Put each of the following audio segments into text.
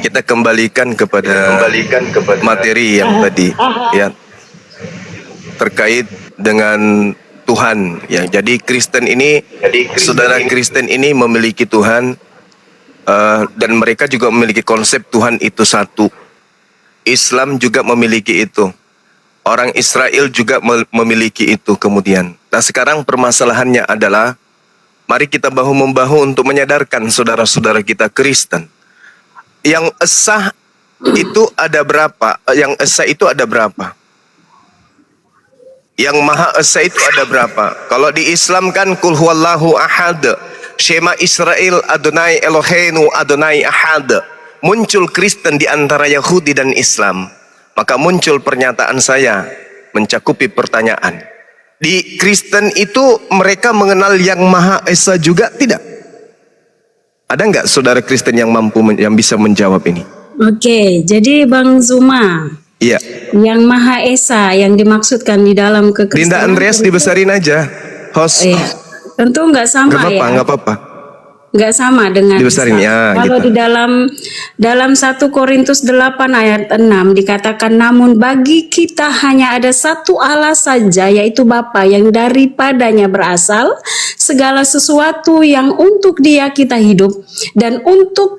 Kita kembalikan kepada materi yang tadi ya, terkait dengan Tuhan ya. Jadi Kristen ini, saudara Kristen ini memiliki Tuhan, dan mereka juga memiliki konsep Tuhan itu satu. Islam juga memiliki itu. Orang Israel juga memiliki itu kemudian. Nah sekarang permasalahannya adalah, mari kita bahu-membahu untuk menyadarkan saudara-saudara kita Kristen. Yang esa itu ada berapa? Yang esa itu ada berapa? Yang maha esa itu ada berapa? Kalau di Islam kan kul huwallahu ahad, Shema Israel Adonai Eloheinu Adonai ahad. Muncul Kristen di antara Yahudi dan Islam, maka muncul pernyataan saya mencakupi pertanyaan. Di Kristen itu mereka mengenal yang maha esa juga tidak? Ada nggak saudara Kristen yang yang bisa menjawab ini? Oke, jadi Bang Zuma, iya. Yang Maha Esa yang dimaksudkan di dalam kekristenan. Dinda Andreas dibesarin aja, host. Iya. Tentu nggak sama gak apa-apa, ya. Nggak apa-apa. Nggak sama dengan dibesarin ya. Kalau gitu. di dalam 1 Korintus 8 ayat 6 dikatakan, namun bagi kita hanya ada satu Allah saja, yaitu Bapa, yang daripadanya berasal segala sesuatu, yang untuk Dia kita hidup, dan untuk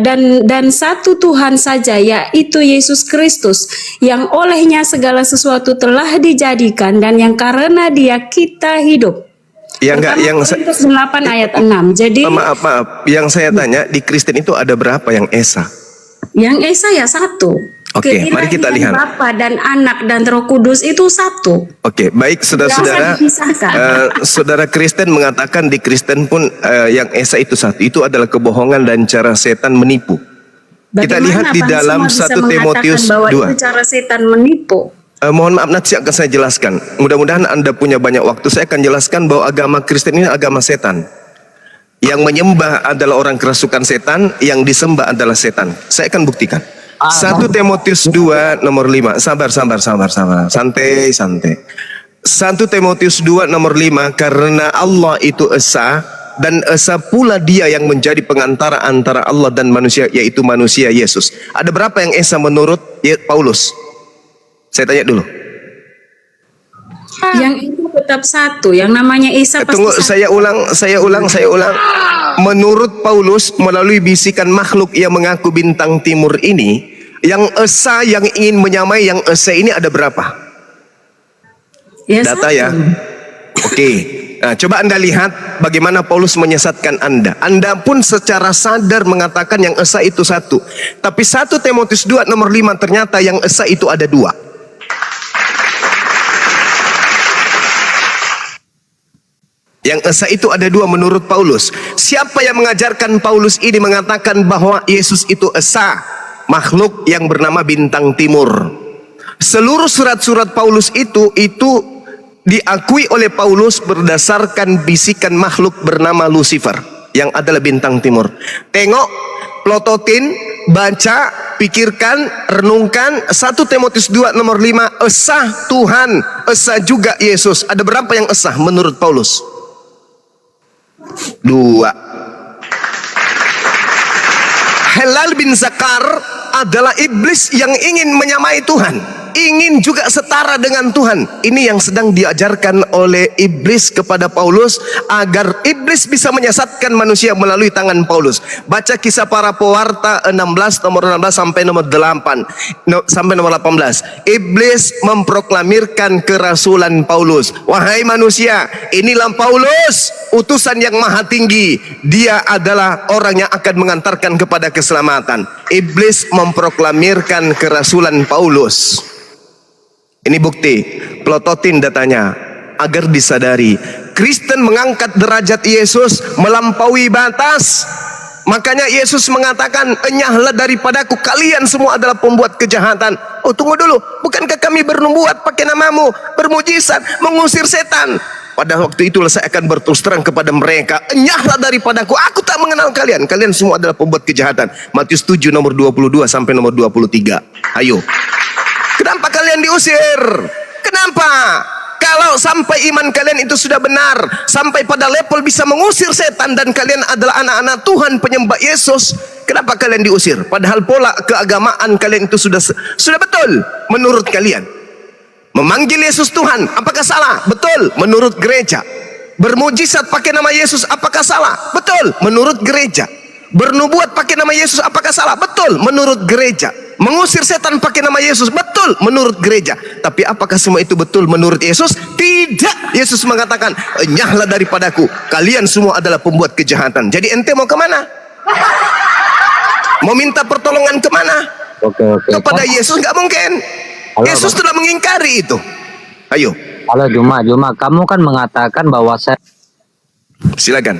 dan satu Tuhan saja, yaitu Yesus Kristus, yang olehnya segala sesuatu telah dijadikan dan yang karena Dia kita hidup. Yang 8 ayat 6. Jadi maaf, yang saya tanya, di Kristen itu ada berapa yang esa? Yang esa ya satu. Oke, mari kita lihat. Bapa dan Anak dan Roh Kudus itu satu. Oke, baik saudara-saudara. Saudara Kristen mengatakan di Kristen pun yang esa itu satu. Itu adalah kebohongan dan cara setan menipu. Kita lihat di dalam 1 Timotius 2. Itu cara setan menipu. Mohon maaf, nanti akan saya jelaskan. Mudah-mudahan Anda punya banyak waktu. Saya akan jelaskan bahwa agama Kristen ini agama setan. Yang menyembah adalah orang kerasukan setan, yang disembah adalah setan. Saya akan buktikan. 1 Timotius 2 nomor 5. Sabar. Santai. 1 Timotius 2 nomor 5. Karena Allah itu esa, dan esa pula Dia yang menjadi pengantara antara Allah dan manusia, yaitu manusia Yesus. Ada berapa yang esa menurut Paulus? Saya tanya dulu. Yang itu tetap satu, yang namanya Isa pasti Tunggu, satu. saya ulang. Menurut Paulus, melalui bisikan makhluk yang mengaku bintang timur ini, yang esa yang ingin menyamai yang esa ini ada berapa? Ya, data satu. Ya. Oke. Nah, coba Anda lihat bagaimana Paulus menyesatkan Anda. Anda pun secara sadar mengatakan yang esa itu satu. Tapi 1 Timotius 2 nomor 5 ternyata yang esa itu ada dua. Yang esa itu ada dua menurut Paulus. Siapa yang mengajarkan Paulus ini mengatakan bahwa Yesus itu esa, makhluk yang bernama bintang timur? Seluruh surat-surat Paulus itu diakui oleh Paulus berdasarkan bisikan makhluk bernama Lucifer, yang adalah bintang timur. Tengok, plototin, baca, pikirkan, renungkan. 1 Timotius 2 nomor 5, esa Tuhan, esa juga Yesus. Ada berapa yang esa menurut Paulus? 2. Helal bin Zakar adalah iblis yang ingin menyamai Tuhan, ingin juga setara dengan Tuhan. Ini yang sedang diajarkan oleh iblis kepada Paulus, agar iblis bisa menyesatkan manusia melalui tangan Paulus. Baca Kisah Para Pewarta 16 nomor 16 sampai nomor 8 sampai nomor 18. Iblis memproklamirkan kerasulan Paulus. Wahai manusia, inilah Paulus, utusan yang maha tinggi. Dia adalah orang yang akan mengantarkan kepada keselamatan. Iblis memproklamirkan kerasulan Paulus. Ini bukti, plototin datanya agar disadari. Kristen mengangkat derajat Yesus melampaui batas. Makanya Yesus mengatakan, enyahlah daripadaku, kalian semua adalah pembuat kejahatan. Oh, tunggu dulu, bukankah kami bernubuat pakai namamu, bermujizat, mengusir setan? Pada waktu itulah saya akan berterus terang kepada mereka, enyahlah daripadaku, aku tak mengenal kalian. Kalian semua adalah pembuat kejahatan. Matius 7 nomor 22 sampai nomor 23. Ayo. Kenapa kalian diusir? Kenapa? Kalau sampai iman kalian itu sudah benar, sampai pada level bisa mengusir setan dan kalian adalah anak-anak Tuhan penyembah Yesus, kenapa kalian diusir? Padahal pola keagamaan kalian itu sudah betul menurut kalian. Memanggil Yesus Tuhan, apakah salah? Betul, menurut gereja. Bermujizat pakai nama Yesus, apakah salah? Betul, menurut gereja. Bernubuat pakai nama Yesus, apakah salah? Betul, menurut gereja. Mengusir setan pakai nama Yesus, betul, menurut gereja. Tapi apakah semua itu betul menurut Yesus? Tidak. Yesus mengatakan, enyahlah daripadaku, kalian semua adalah pembuat kejahatan. Jadi ente mau kemana? Mau minta pertolongan kemana? Oke. Kepada Yesus nggak mungkin. Halo, Yesus Bang. sudah mengingkari itu. Ayo, Halo Juma, kamu kan mengatakan bahwa saya silakan.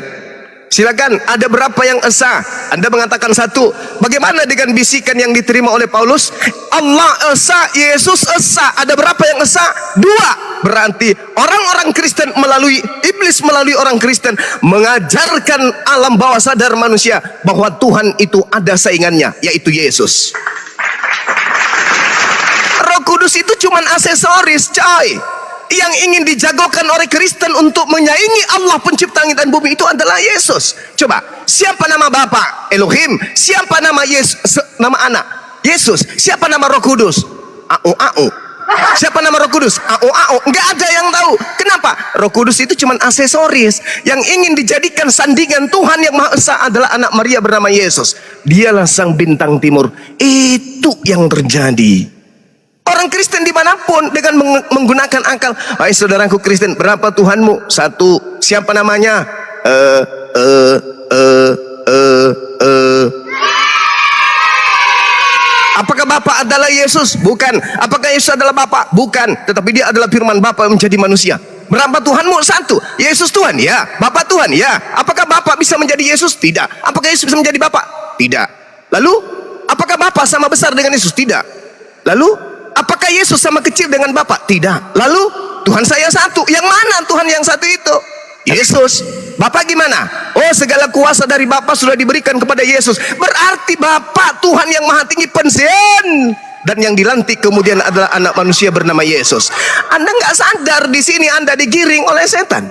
Silakan, ada berapa yang esa? Anda mengatakan satu. Bagaimana dengan bisikan yang diterima oleh Paulus? Allah esa, Yesus esa. Ada berapa yang esa? Dua. Berarti orang-orang Kristen melalui iblis, melalui orang Kristen mengajarkan alam bawah sadar manusia bahwa Tuhan itu ada saingannya, yaitu Yesus. Roh Kudus itu cuman aksesoris, coy. Yang ingin dijagokan oleh Kristen untuk menyaingi Allah pencipta langit dan bumi itu adalah Yesus. Coba, siapa nama Bapa? Elohim. Siapa nama Yesus? Nama anak? Yesus. Siapa nama Roh Kudus? Au. Siapa nama Roh Kudus? Au. Enggak ada yang tahu. Kenapa? Roh Kudus itu cuma aksesoris. Yang ingin dijadikan sandingan Tuhan yang Maha Esa adalah anak Maria bernama Yesus. Dialah sang bintang timur. Itu yang terjadi. Orang Kristen dimanapun dengan menggunakan akal. Hai saudaraku Kristen, berapa Tuhanmu? Satu. Siapa namanya? Apakah Bapa adalah Yesus? Bukan. Apakah Yesus adalah Bapa? Bukan. Tetapi dia adalah firman Bapa yang menjadi manusia. Berapa Tuhanmu? Satu. Yesus Tuhan? Ya. Bapa Tuhan? Ya. Apakah Bapa bisa menjadi Yesus? Tidak. Apakah Yesus bisa menjadi Bapa? Tidak. Lalu, apakah Bapa sama besar dengan Yesus? Tidak. Lalu, apakah Yesus sama kecil dengan Bapa? Tidak. Lalu Tuhan saya satu. Yang mana Tuhan yang satu itu? Yesus. Bapa gimana? Oh, segala kuasa dari Bapa sudah diberikan kepada Yesus. Berarti Bapa Tuhan yang Maha Tinggi pensiun. Dan yang dilantik kemudian adalah anak manusia bernama Yesus. Anda nggak sadar di sini Anda digiring oleh setan.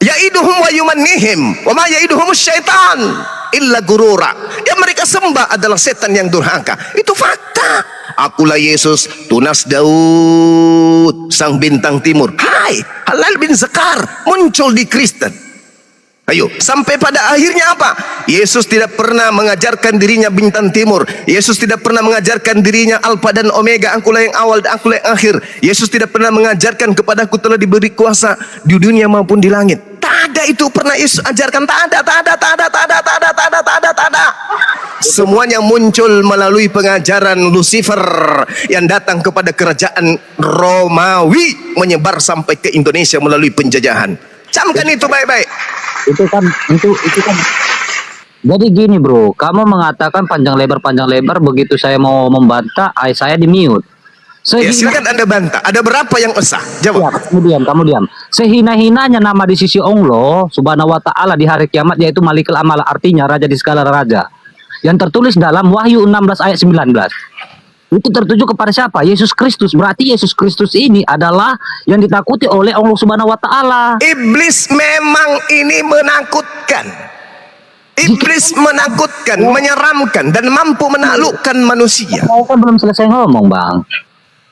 Yaiduhum wa yumannihim wa ma yaiduhum syaitan illa gurura. Yang mereka sembah adalah setan yang durhaka. Itu fakta. Akulah Yesus, tunas Daud, sang bintang timur. Hai, Halal bin Zakar muncul di Kristen. Ayo, sampai pada akhirnya apa? Yesus tidak pernah mengajarkan dirinya bintang timur. Yesus tidak pernah mengajarkan dirinya Alfa dan Omega, akulah yang awal dan akulah yang akhir. Yesus tidak pernah mengajarkan kepadaku telah diberi kuasa di dunia maupun di langit. Tak ada itu pernah Yesus ajarkan. Tak ada. Semuanya muncul melalui pengajaran Lucifer yang datang kepada kerajaan Romawi, menyebar sampai ke Indonesia melalui penjajahan. Camkan itu baik-baik. itu kan. Jadi gini bro, kamu mengatakan panjang lebar begitu saya mau membantah, saya di mute. Ya, silakan Anda bantah. Ada berapa yang esa? Jawab. Ya, kamu diam. Sehina-hinanya nama di sisi Allah Subhanahu wa taala di hari kiamat yaitu Malikul Amal, artinya raja di segala raja. Yang tertulis dalam Wahyu 16 ayat 19. Itu tertuju kepada siapa? Yesus Kristus. Berarti Yesus Kristus ini adalah yang ditakuti oleh Allah Subhanahu wa taala. Iblis memang ini menakutkan. Iblis menakutkan, menyeramkan dan mampu menaklukkan manusia. Saya kan belum selesai ngomong, Bang.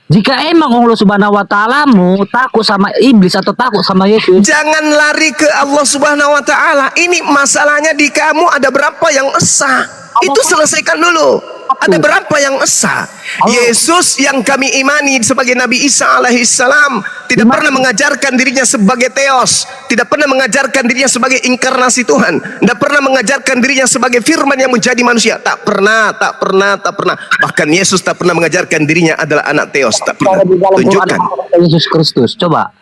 Jika emang Allah Subhanahu wa taala mu takut sama iblis atau takut sama Yesus, jangan lari ke Allah Subhanahu wa taala. Ini masalahnya di kamu ada berapa yang esa? Itu selesaikan dulu. Ada berapa yang esa? Yesus yang kami imani sebagai Nabi Isa alaihissalam tidak pernah mengajarkan dirinya sebagai Theos, tidak pernah mengajarkan dirinya sebagai inkarnasi Tuhan, tidak pernah mengajarkan dirinya sebagai firman yang menjadi manusia. Tak pernah. Bahkan Yesus tak pernah mengajarkan dirinya adalah anak Theos. Tak pernah. Tunjukkan. Yesus Kristus. Coba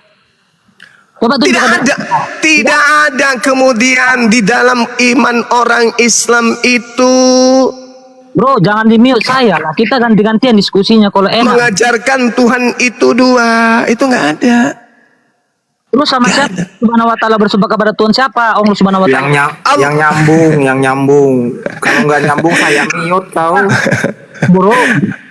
Tidak ada kemudian di dalam iman orang Islam itu. Bro, jangan di mute saya lah. Kita ganti-gantian diskusinya kalau enak. Mengajarkan Tuhan itu dua, itu nggak ada. Terus sama siapa? Subhanahu wa taala bersembah kepada Tuhan siapa? Allah Subhanahu wa taala. Yang nyambung. Kalau nggak nyambung saya mute tahu. Bro,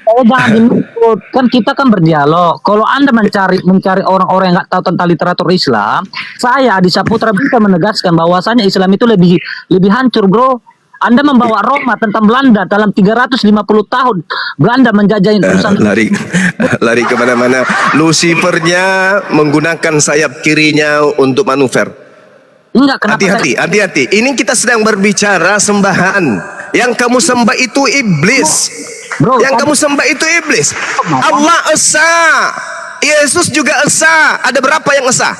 Oh, jangan dimikut. Kan kita kan berdialog. Kalau Anda mencari orang-orang yang nggak tahu tentang literatur Islam, saya di Saputra bisa menegaskan bahwasanya Islam itu lebih hancur, bro. Anda membawa Roma tentang Belanda dalam 350 tahun. Belanda menjajah Nusantara. Lari kemana-mana. Lucifernya menggunakan sayap kirinya untuk manuver. Enggak, kenapa Hati-hati. Ini kita sedang berbicara sembahan. Yang kamu sembah itu iblis. Bro, Yang kamu sembah itu iblis. Allah esa. Yesus juga esa. Ada berapa yang esa?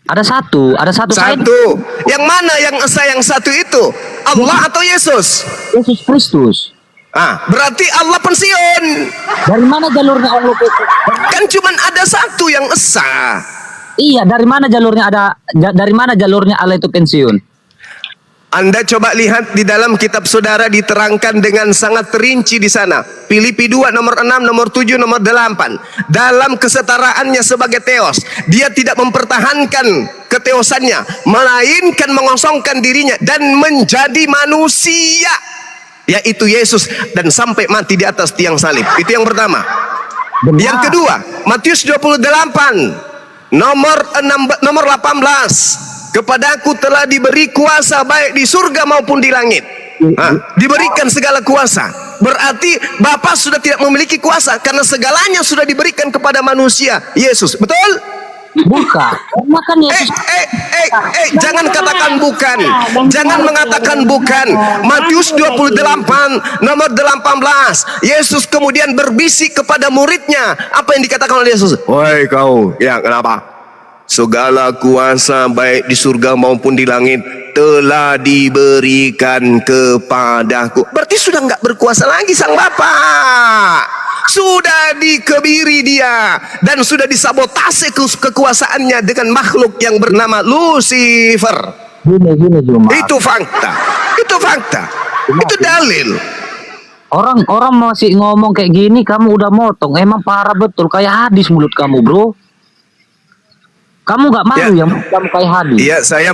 Ada satu. Satu. Yang mana yang esa yang satu itu? Allah atau Yesus? Yesus Kristus. Berarti Allah pensiun. Dari mana jalurnya Allah? Kan cuman ada satu yang esa. Iya, dari mana jalurnya Allah itu pensiun? Anda coba lihat di dalam kitab saudara diterangkan dengan sangat rinci di sana. Filipi 2 nomor 6, nomor 7, nomor 8. Dalam kesetaraannya sebagai teos, dia tidak mempertahankan keteosannya, melainkan mengosongkan dirinya dan menjadi manusia, yaitu Yesus, dan sampai mati di atas tiang salib. Itu yang pertama. Benar. Yang kedua, Matius 28 nomor 18. Kepadaku telah diberi kuasa baik di surga maupun di langit. Diberikan segala kuasa. Berarti Bapa sudah tidak memiliki kuasa karena segalanya sudah diberikan kepada manusia Yesus. Betul? Bukan. Makan Yesus. Jangan katakan bukan. Jangan mengatakan bukan. Matius 28 nomor 18. Yesus kemudian berbisik kepada muridnya. Apa yang dikatakan oleh Yesus? Wahai kau, ya kenapa? Segala kuasa baik di surga maupun di langit telah diberikan kepadaku. Berarti sudah nggak berkuasa lagi sang Bapa. Sudah dikebiri dia dan sudah disabotase kekuasaannya dengan makhluk yang bernama Lucifer. Gini cuma. Itu fakta. Itu dalil. Orang masih ngomong kayak gini, kamu udah motong. Emang parah betul, kayak hadis mulut kamu, bro. Kamu nggak malu ya kamu kayak hadis? Iya, saya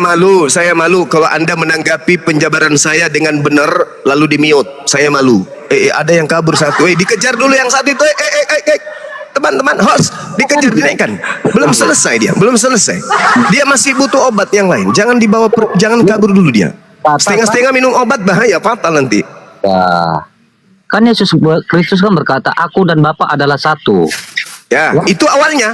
malu kalau Anda menanggapi penjabaran saya dengan benar lalu di-mute. Saya malu. Ada yang kabur satu. Dikejar dulu yang satu itu. Teman-teman, host, dikejar, dinaikkan. Belum selesai. Dia masih butuh obat yang lain. Jangan dibawa, jangan kabur dulu dia. Setengah-setengah minum obat bahaya, fatal nanti. Ya. Kan Yesus Kristus kan berkata, aku dan Bapa adalah satu. Ya, itu awalnya.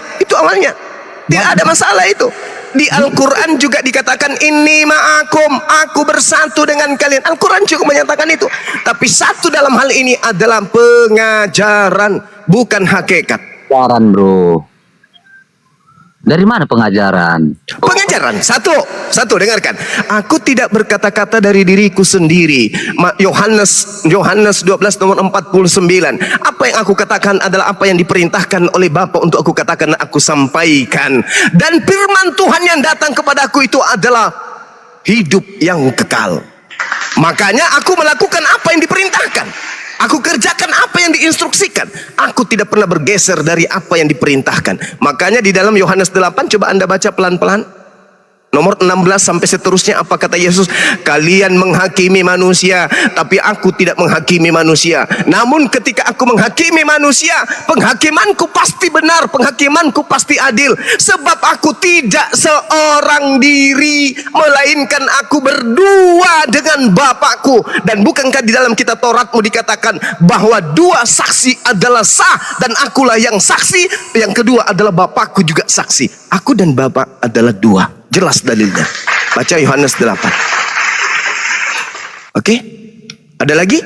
Tidak ada masalah itu. Di Al-Quran juga dikatakan inni ma'akum, aku bersatu dengan kalian. Al-Quran juga menyatakan itu. Tapi satu dalam hal ini adalah pengajaran, bukan hakikat. Pengajaran, bro. Dari mana pengajaran? Pengajaran, satu dengarkan. Aku tidak berkata-kata dari diriku sendiri. Yohanes 12 nomor 49. Apa yang aku katakan adalah apa yang diperintahkan oleh Bapa untuk aku katakan, aku sampaikan. Dan firman Tuhan yang datang kepadaku itu adalah hidup yang kekal. Makanya aku melakukan apa yang diperintahkan. Aku kerjakan apa yang diinstruksikan. Aku tidak pernah bergeser dari apa yang diperintahkan. Makanya di dalam Yohanes 8, coba Anda baca pelan-pelan. Nomor 16 sampai seterusnya, apa kata Yesus? Kalian menghakimi manusia, tapi aku tidak menghakimi manusia. Namun ketika aku menghakimi manusia, penghakimanku pasti benar, penghakimanku pasti adil. Sebab aku tidak seorang diri, melainkan aku berdua dengan Bapakku. Dan bukankah di dalam kitab Tauratmu dikatakan bahwa dua saksi adalah sah, dan akulah yang saksi. Yang kedua adalah Bapakku juga saksi. Aku dan Bapa adalah dua. Jelas dalilnya. Baca Yohanes 8. Oke? Ada lagi?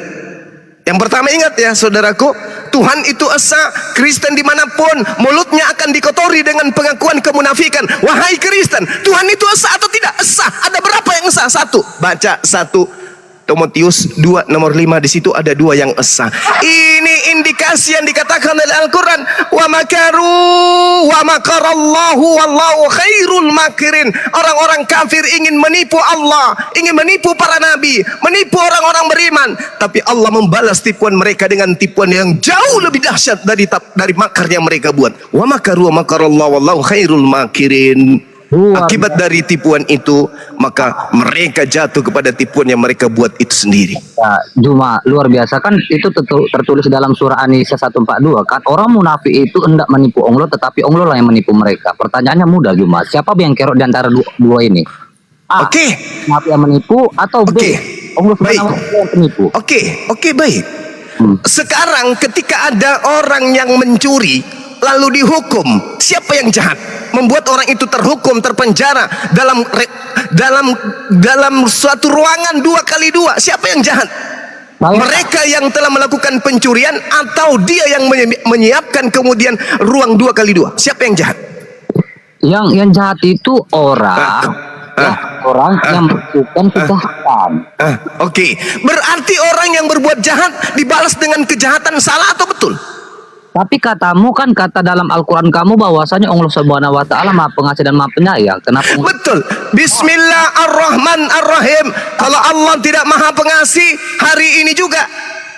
Yang pertama ingat ya saudaraku, Tuhan itu esa. Kristen dimanapun mulutnya akan dikotori dengan pengakuan kemunafikan. Wahai Kristen, Tuhan itu esa atau tidak? Esa. Ada berapa yang esa? Satu. Baca 1 Timotius 2 nomor 5, di situ ada dua yang esa. Ini indikasi yang dikatakan oleh Al-Quran. Wa makaru wa makarallahu wallahu khairul makirin. Orang-orang kafir ingin menipu Allah, ingin menipu para nabi, menipu orang-orang beriman, tapi Allah membalas tipuan mereka dengan tipuan yang jauh lebih dahsyat dari makar yang mereka buat. Wa makaru wa makarallahu wallahu khairul makirin. Akibat dari tipuan itu, maka mereka jatuh kepada tipuan yang mereka buat itu sendiri. Ya, Juma, luar biasa kan itu tertulis dalam surah An-Nisa 142 kan, orang munafik itu hendak menipu Allah tetapi Allah lah yang menipu mereka. Pertanyaannya mudah Juma, siapa yang kerok di antara dua ini? A, Oke. munafik yang menipu, atau B, Oke. Allah Baik. SWT yang penipu? Oke, baik. Sekarang ketika ada orang yang mencuri lalu dihukum, siapa yang jahat? Membuat orang itu terhukum, terpenjara dalam suatu ruangan 2x2. Siapa yang jahat? Mereka yang telah melakukan pencurian atau dia yang menyiapkan kemudian ruang 2x2? Siapa yang jahat? Yang jahat itu orang yang melakukan kejahatan. Oke. Berarti orang yang berbuat jahat dibalas dengan kejahatan, salah atau betul? Tapi katamu kan, kata dalam Al-Quran kamu bahwasanya Allah Subhanahu Wa Taala Maha Pengasih dan Maha Penyayang. Kenapa? Betul. Bismillahirrahmanirrahim. Kalau Allah tidak Maha Pengasih, hari ini juga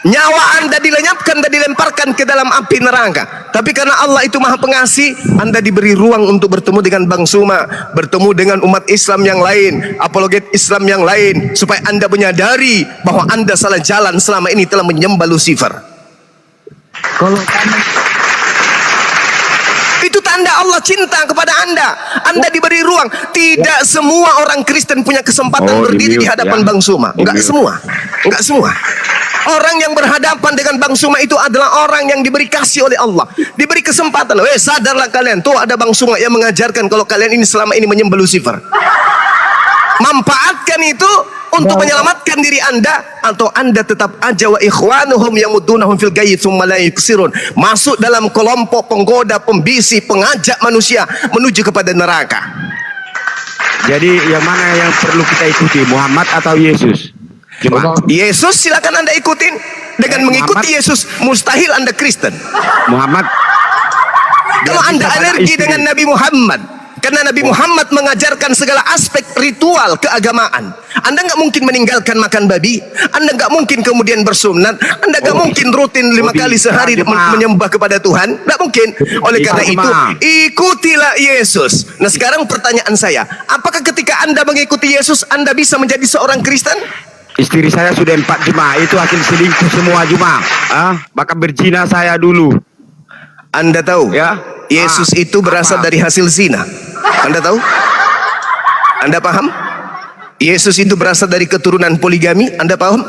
nyawa Anda dilenyapkan dan dilemparkan ke dalam api neraka. Tapi karena Allah itu Maha Pengasih, Anda diberi ruang untuk bertemu dengan Bang Suma, bertemu dengan umat Islam yang lain, apologet Islam yang lain, supaya Anda menyadari bahwa Anda salah jalan selama ini, telah menyembah Lucifer. Kalau kamu itu tanda Allah cinta kepada Anda. Anda diberi ruang. Tidak semua orang Kristen punya kesempatan berdiri di hadapan Bang Suma. Enggak semua. Orang yang berhadapan dengan Bang Suma itu adalah orang yang diberi kasih oleh Allah, diberi kesempatan. Sadarlah kalian, tuh ada Bang Suma yang mengajarkan kalau kalian ini selama ini menyembah Lucifer. Manfaatkan itu untuk menyelamatkan diri Anda, atau Anda tetap aja wa ikhwanuhum yamuddunahum fil ghayyi tsumma la yuksirun, masuk dalam kelompok penggoda, pembisi, pengajak manusia menuju kepada neraka. Jadi yang mana yang perlu kita ikuti, Muhammad atau Yesus? Cuma Yesus silakan Anda ikutin. Dengan mengikuti Yesus mustahil Anda Kristen. Muhammad. Kalau Anda alergi dengan Nabi Muhammad, karena Nabi Muhammad mengajarkan segala aspek ritual keagamaan, Anda nggak mungkin meninggalkan makan babi. Anda nggak mungkin kemudian bersunat. Anda nggak mungkin rutin 5 kali sehari menyembah kepada Tuhan. Nggak mungkin. Oleh karena itu, ikutilah Yesus. Nah sekarang pertanyaan saya, apakah ketika Anda mengikuti Yesus, Anda bisa menjadi seorang Kristen? Istri saya sudah 4 Juma, itu hasil selingkuh semua Juma. Bahkan berzina saya dulu. Anda tahu? Ya. Yesus itu berasal dari hasil zina. Anda tahu? Anda paham? Yesus itu berasal dari keturunan poligami. Anda paham?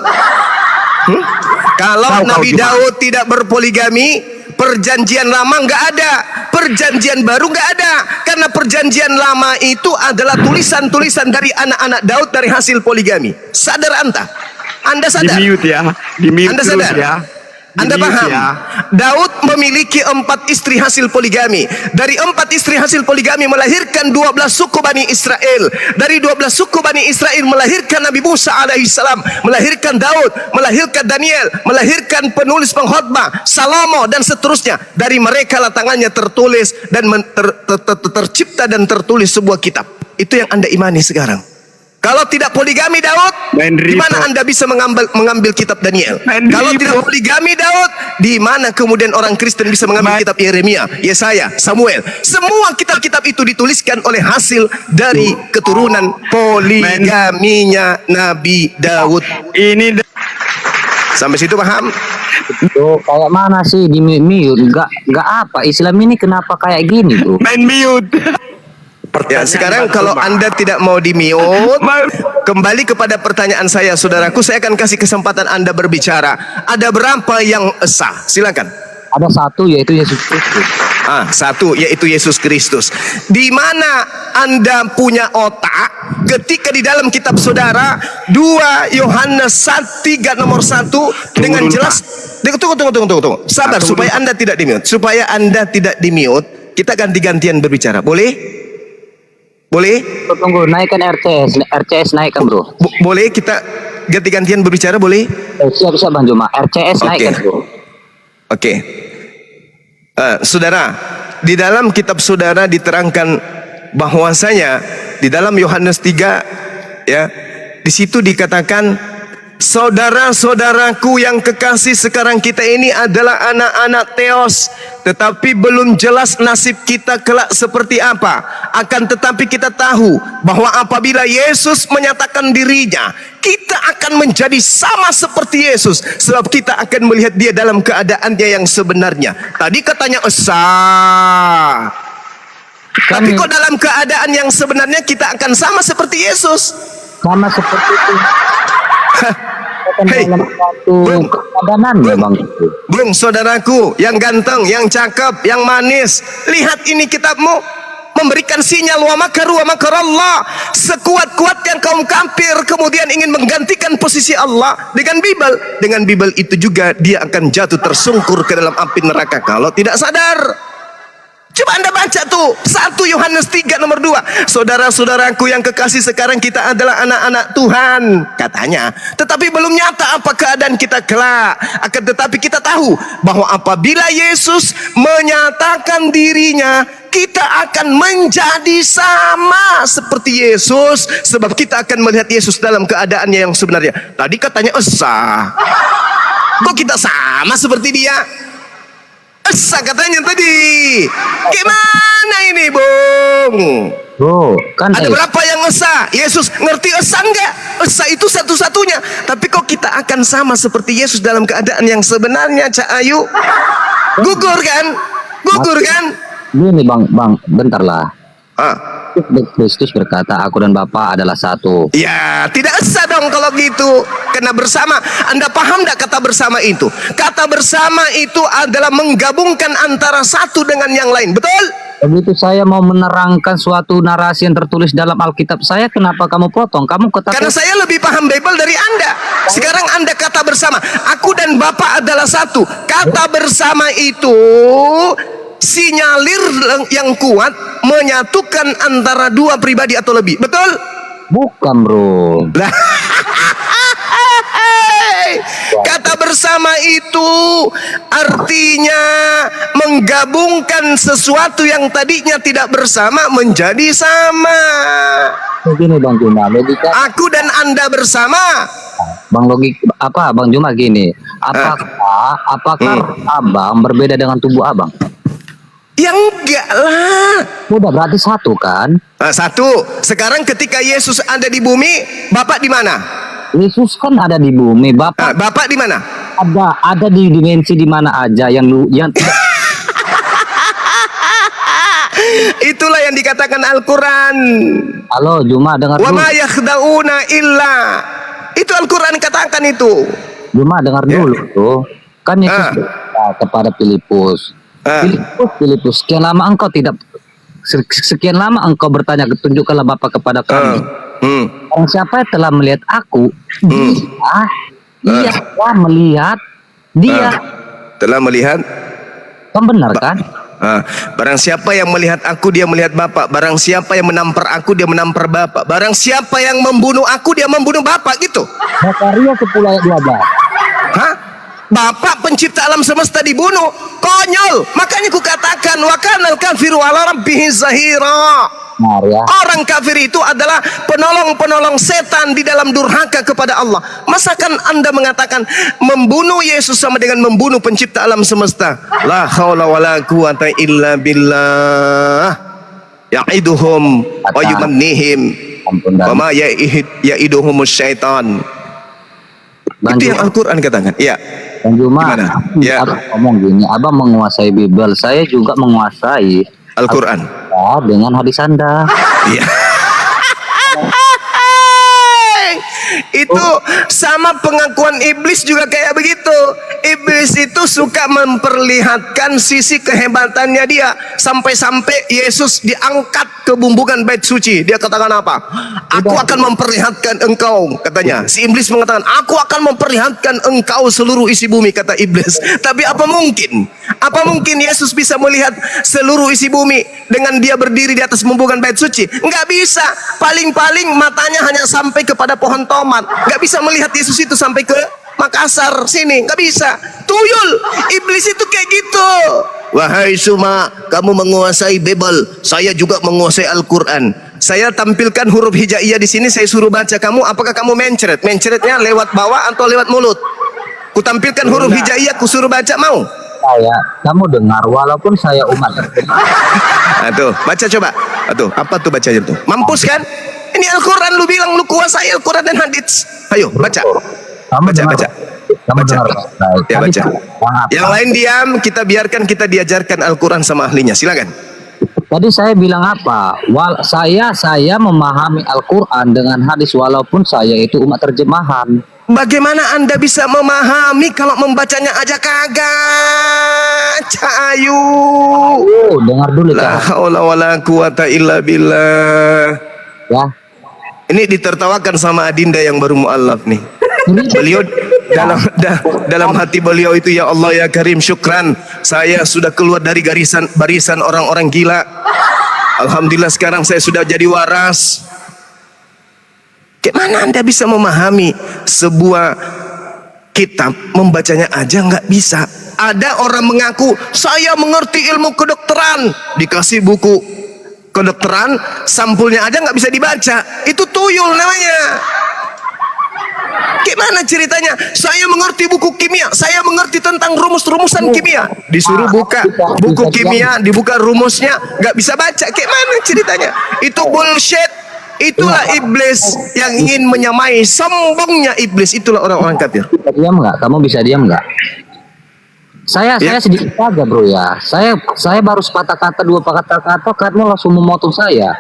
Kalau Tahu Nabi kau, Daud tidak berpoligami, perjanjian lama nggak ada, perjanjian baru nggak ada. Karena perjanjian lama itu adalah tulisan-tulisan dari anak-anak Daud dari hasil poligami. Sadar Anda? Anda sadar? Di mute ya. Di mute Anda terus sadar? ya. Anda paham? Daud memiliki 4 istri hasil poligami. Dari 4 istri hasil poligami melahirkan 12 suku Bani Israel. Dari 12 suku Bani Israel melahirkan Nabi Musa alaihissalam, melahirkan Daud, melahirkan Daniel, melahirkan penulis pengkhotbah Salomo dan seterusnya. Dari mereka lah tangannya tertulis dan tercipta dan tertulis sebuah kitab. Itu yang Anda imani sekarang. Kalau tidak poligami Daud, di mana Anda bisa mengambil kitab Daniel? Kalau tidak poligami Daud, di mana kemudian orang Kristen bisa mengambil kitab Yeremia, Yesaya, Samuel? Semua kitab-kitab itu dituliskan oleh hasil dari keturunan poligaminya Nabi Daud. Ini sampai situ paham? Tuh, kayak mana sih di mute? Nggak apa, Islam ini kenapa kayak gini tuh? main mute. Ya, sekarang kalau Anda tidak mau di-mute, kembali kepada pertanyaan saya, saudaraku, saya akan kasih kesempatan Anda berbicara. Ada berapa yang sah? Silakan. Ada satu, yaitu Yesus Kristus. Satu, yaitu Yesus Kristus. Di mana Anda punya otak ketika di dalam kitab saudara 2 Yohanes 3 nomor 1 dengan jelas. Tunggu. Sabar, supaya Anda tidak di-mute. Supaya Anda tidak di-mute, kita ganti-gantian berbicara. Boleh? Boleh? Tunggu, naikkan RCS naikkan bro. Boleh kita ganti-gantian berbicara, boleh? Siap Bang Juma, RCS naikkan bro. Oke. Saudara, di dalam kitab saudara diterangkan bahwasanya di dalam Yohanes 3 ya, di situ dikatakan Saudara-saudaraku yang kekasih, sekarang kita ini adalah anak-anak Theos, tetapi belum jelas nasib kita kelak seperti apa. Akan tetapi kita tahu bahwa apabila Yesus menyatakan dirinya, kita akan menjadi sama seperti Yesus, sebab kita akan melihat dia dalam keadaannya yang sebenarnya. Tadi katanya esa, tapi kok dalam keadaan yang sebenarnya kita akan sama seperti Yesus. Sama seperti itu. Hei, Dalam satu Bung, keadanannya bang. Bung, saudaraku yang ganteng, yang cakep, yang manis, lihat ini kitabmu memberikan sinyal wa makaru wa makarallah. Sekuat-kuat yang kaum kafir kemudian ingin menggantikan posisi Allah dengan Bible. Dengan Bible itu juga dia akan jatuh tersungkur ke dalam api neraka kalau tidak sadar. Coba Anda baca tuh 1 Yohanes 3 nomor 2. Saudara-saudaraku yang kekasih, sekarang kita adalah anak-anak Tuhan katanya, tetapi belum nyata apa keadaan kita kelak. Akan tetapi kita tahu bahwa apabila Yesus menyatakan dirinya, kita akan menjadi sama seperti Yesus, sebab kita akan melihat Yesus dalam keadaannya yang sebenarnya. Tadi katanya esa, kok kita sama seperti dia? Esa katanya tadi. Gimana ini, Bung? Bro, kan Ada berapa yang esa? Yesus ngerti esa enggak? Esa itu satu-satunya. Tapi kok kita akan sama seperti Yesus dalam keadaan yang sebenarnya, Cak Ayu? Gugur kan? Gugur kan? Gini bang, bentar lah. Ah. Kristus berkata, aku dan Bapa adalah satu. Ya, tidak esa dong kalau gitu. Karena bersama. Anda paham tidak kata bersama itu? Kata bersama itu adalah menggabungkan antara satu dengan yang lain. Betul? Begitu saya mau menerangkan suatu narasi yang tertulis dalam Alkitab saya, kenapa kamu potong? Kamu katakan Karena saya lebih paham Bible dari Anda. Sekarang Anda kata bersama, aku dan Bapa adalah satu. Kata bersama itu sinyalir yang kuat menyatukan antara dua pribadi atau lebih. Betul? bukan bro. Lah, kata bersama itu artinya menggabungkan sesuatu yang tadinya tidak bersama menjadi sama. Begini Bang Juma, logika Aku dan Anda bersama. Bang logik apa Bang Juma gini, apakah abang berbeda dengan tubuh abang? Ya enggak lah. Udah berarti satu kan? Nah, satu. Sekarang ketika Yesus ada di bumi, Bapak di mana? Yesus kan ada di bumi, Bapak Bapak di mana? ada di dimensi di mana aja yang tidak. Itulah yang dikatakan Al-Quran. Halo Juma, dengar Wa dulu. ma yakhda'una illa. Itu Al-Quran katakan itu. Juma dengar dulu tuh. Kan Yesus berkata kepada Filipus. Filipus, sekian lama sekian lama engkau bertanya, tunjukkanlah Bapa kepada kami. Orang siapa yang telah melihat aku, dia telah melihat dia. Telah melihat. Kan benar kan? Barang siapa yang melihat aku, dia melihat Bapa. Barang siapa yang menampar aku, dia menampar Bapa. Barang siapa yang membunuh aku, dia membunuh Bapa, gitu. Zakaria 10 ayat 12. Hah? Bapak pencipta alam semesta dibunuh? Konyol. Makanya kukatakan wa kanal kafiru ala rabbihi zahira. Benar ya. Orang kafir itu adalah penolong-penolong setan di dalam durhaka kepada Allah. Masakan Anda mengatakan membunuh Yesus sama dengan membunuh pencipta alam semesta? La haula wala quwata illa billah. Ya'iduhum wa yumannihim wa ma ya'iduhumus syaitan. Bang Itu yang Juma, Al-Quran katakan. Iya. Bang Juma, Gimana? Ya. abang ngomong gini, abang menguasai Bible, saya juga menguasai Al-Quran. dengan hadis Anda. Iya. Itu sama pengakuan iblis juga kayak begitu. Iblis itu suka memperlihatkan sisi kehebatannya dia. Sampai-sampai Yesus diangkat ke bumbungan bait suci. Dia katakan apa? Aku akan memperlihatkan engkau, katanya. Si iblis mengatakan, aku akan memperlihatkan engkau seluruh isi bumi, kata iblis. Tapi apa mungkin? Apa mungkin Yesus bisa melihat seluruh isi bumi dengan dia berdiri di atas bumbungan bait suci? Enggak bisa. Paling-paling matanya hanya sampai kepada pohon tomat. Enggak bisa melihat Yesus itu sampai ke Makassar sini. Enggak bisa. Tuyul. Iblis itu kayak gitu. Wahai Suma, kamu menguasai Bible, saya juga menguasai Al-Quran. Saya tampilkan huruf hijaiyah di sini, saya suruh baca kamu, apakah kamu mencret? Mencretnya lewat bawah atau lewat mulut? Ku tampilkan huruf hijaiyah, ku suruh baca, mau? Saya, kamu dengar, walaupun saya umat terjemah. Tuh, baca coba. Tuh, apa tuh bacanya tuh? Mampus kan? Ini Al-Quran, lu bilang lu kuasai Al-Quran dan hadits. Ayo, baca. Kamu Baca, dengar, baca. Kamu Baca. dengar baik. Ya, Tadi baca. saya- Yang lain diam, kita biarkan, kita diajarkan Al-Quran sama ahlinya. Silakan. Tadi saya bilang apa? Saya memahami Al-Quran dengan hadis walaupun saya itu umat terjemahan. Bagaimana Anda bisa memahami kalau membacanya aja kagak? Cahayu. Oh, dengar dulu La cara haula wala quwata illa billah. ya. Ini ditertawakan sama Adinda yang baru mualaf nih. Beliau dalam hati beliau itu, ya Allah ya Karim, syukran saya sudah keluar dari barisan orang-orang gila. Alhamdulillah sekarang saya sudah jadi waras. Gimana Anda bisa memahami sebuah kitab, membacanya aja nggak bisa? Ada orang mengaku saya mengerti ilmu kedokteran, dikasih buku kedokteran, sampulnya aja nggak bisa dibaca, itu tuyul namanya. Gimana ceritanya? Saya mengerti buku kimia, saya mengerti tentang rumus-rumusan kimia. Disuruh buka buku kimia, dibuka rumusnya, nggak bisa baca. Gimana ceritanya? Itu bullshit. Itulah iblis yang ingin menyamai, sombongnya iblis. Itulah orang-orang kafir. Bisa diam nggak? Kamu bisa diam nggak? Saya sedikit saja bro ya. Saya baru sepatah kata, dua patah kata, kamu langsung memotong saya.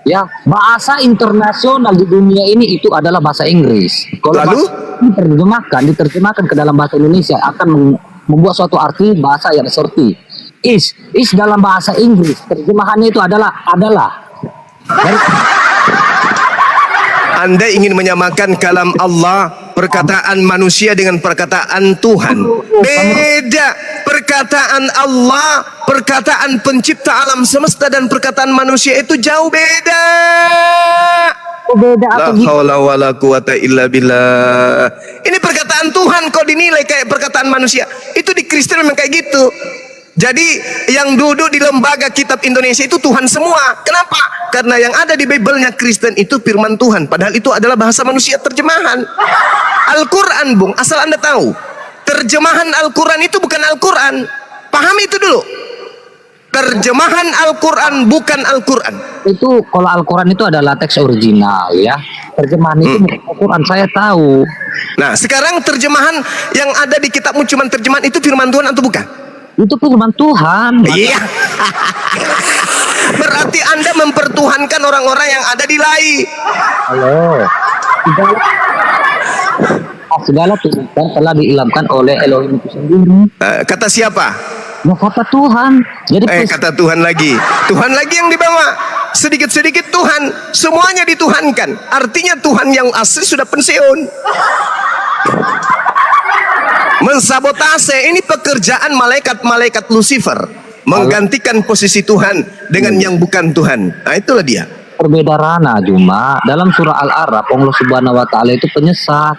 Ya, bahasa internasional di dunia ini itu adalah bahasa Inggris. Kalau Lalu? bahasa diterjemahkan ke dalam bahasa Indonesia akan membuat suatu arti bahasa yang seperti is dalam bahasa Inggris. Terjemahannya itu adalah. Anda ingin menyamakan kalam Allah, perkataan manusia dengan perkataan Tuhan. Beda. Perkataan Allah, perkataan pencipta alam semesta dan perkataan manusia itu jauh beda. Beda La atau gitu. haula wala quwata illa billah. Ini perkataan Tuhan kok dinilai kayak perkataan manusia. Itu di Kristen memang kayak gitu. Jadi yang duduk di lembaga kitab Indonesia itu Tuhan semua. Kenapa? Karena yang ada di Bible-nya Kristen itu firman Tuhan. Padahal itu adalah bahasa manusia terjemahan. Al-Quran, Bung, asal Anda tahu, terjemahan Al-Quran itu bukan Al-Quran. Pahami itu dulu. Terjemahan Al-Quran bukan Al-Quran. Itu kalau Al-Quran itu adalah teks original ya. Terjemahan itu bukan Al-Quran, saya tahu. Nah, sekarang terjemahan yang ada di kitabmu cuma terjemahan itu firman Tuhan atau bukan? Itu firman Tuhan. Iya. Berarti Anda mempertuhankan orang-orang yang ada di lai. Halo. Segala Tuhan telah diilhamkan oleh Elohim itu sendiri. Kata siapa? Ya kata Tuhan. Jadi Kata Tuhan lagi. Tuhan lagi yang dibawa. Sedikit-sedikit Tuhan. Semuanya dituhankan. Artinya Tuhan yang asli sudah pensiun. Mensabotase, ini pekerjaan malaikat-malaikat Lucifer. Menggantikan posisi Tuhan dengan yang bukan Tuhan. Nah, itulah dia. berbeda ranah cuma dalam surah Al-A'raf Allah Subhanahu wa taala itu penyesat.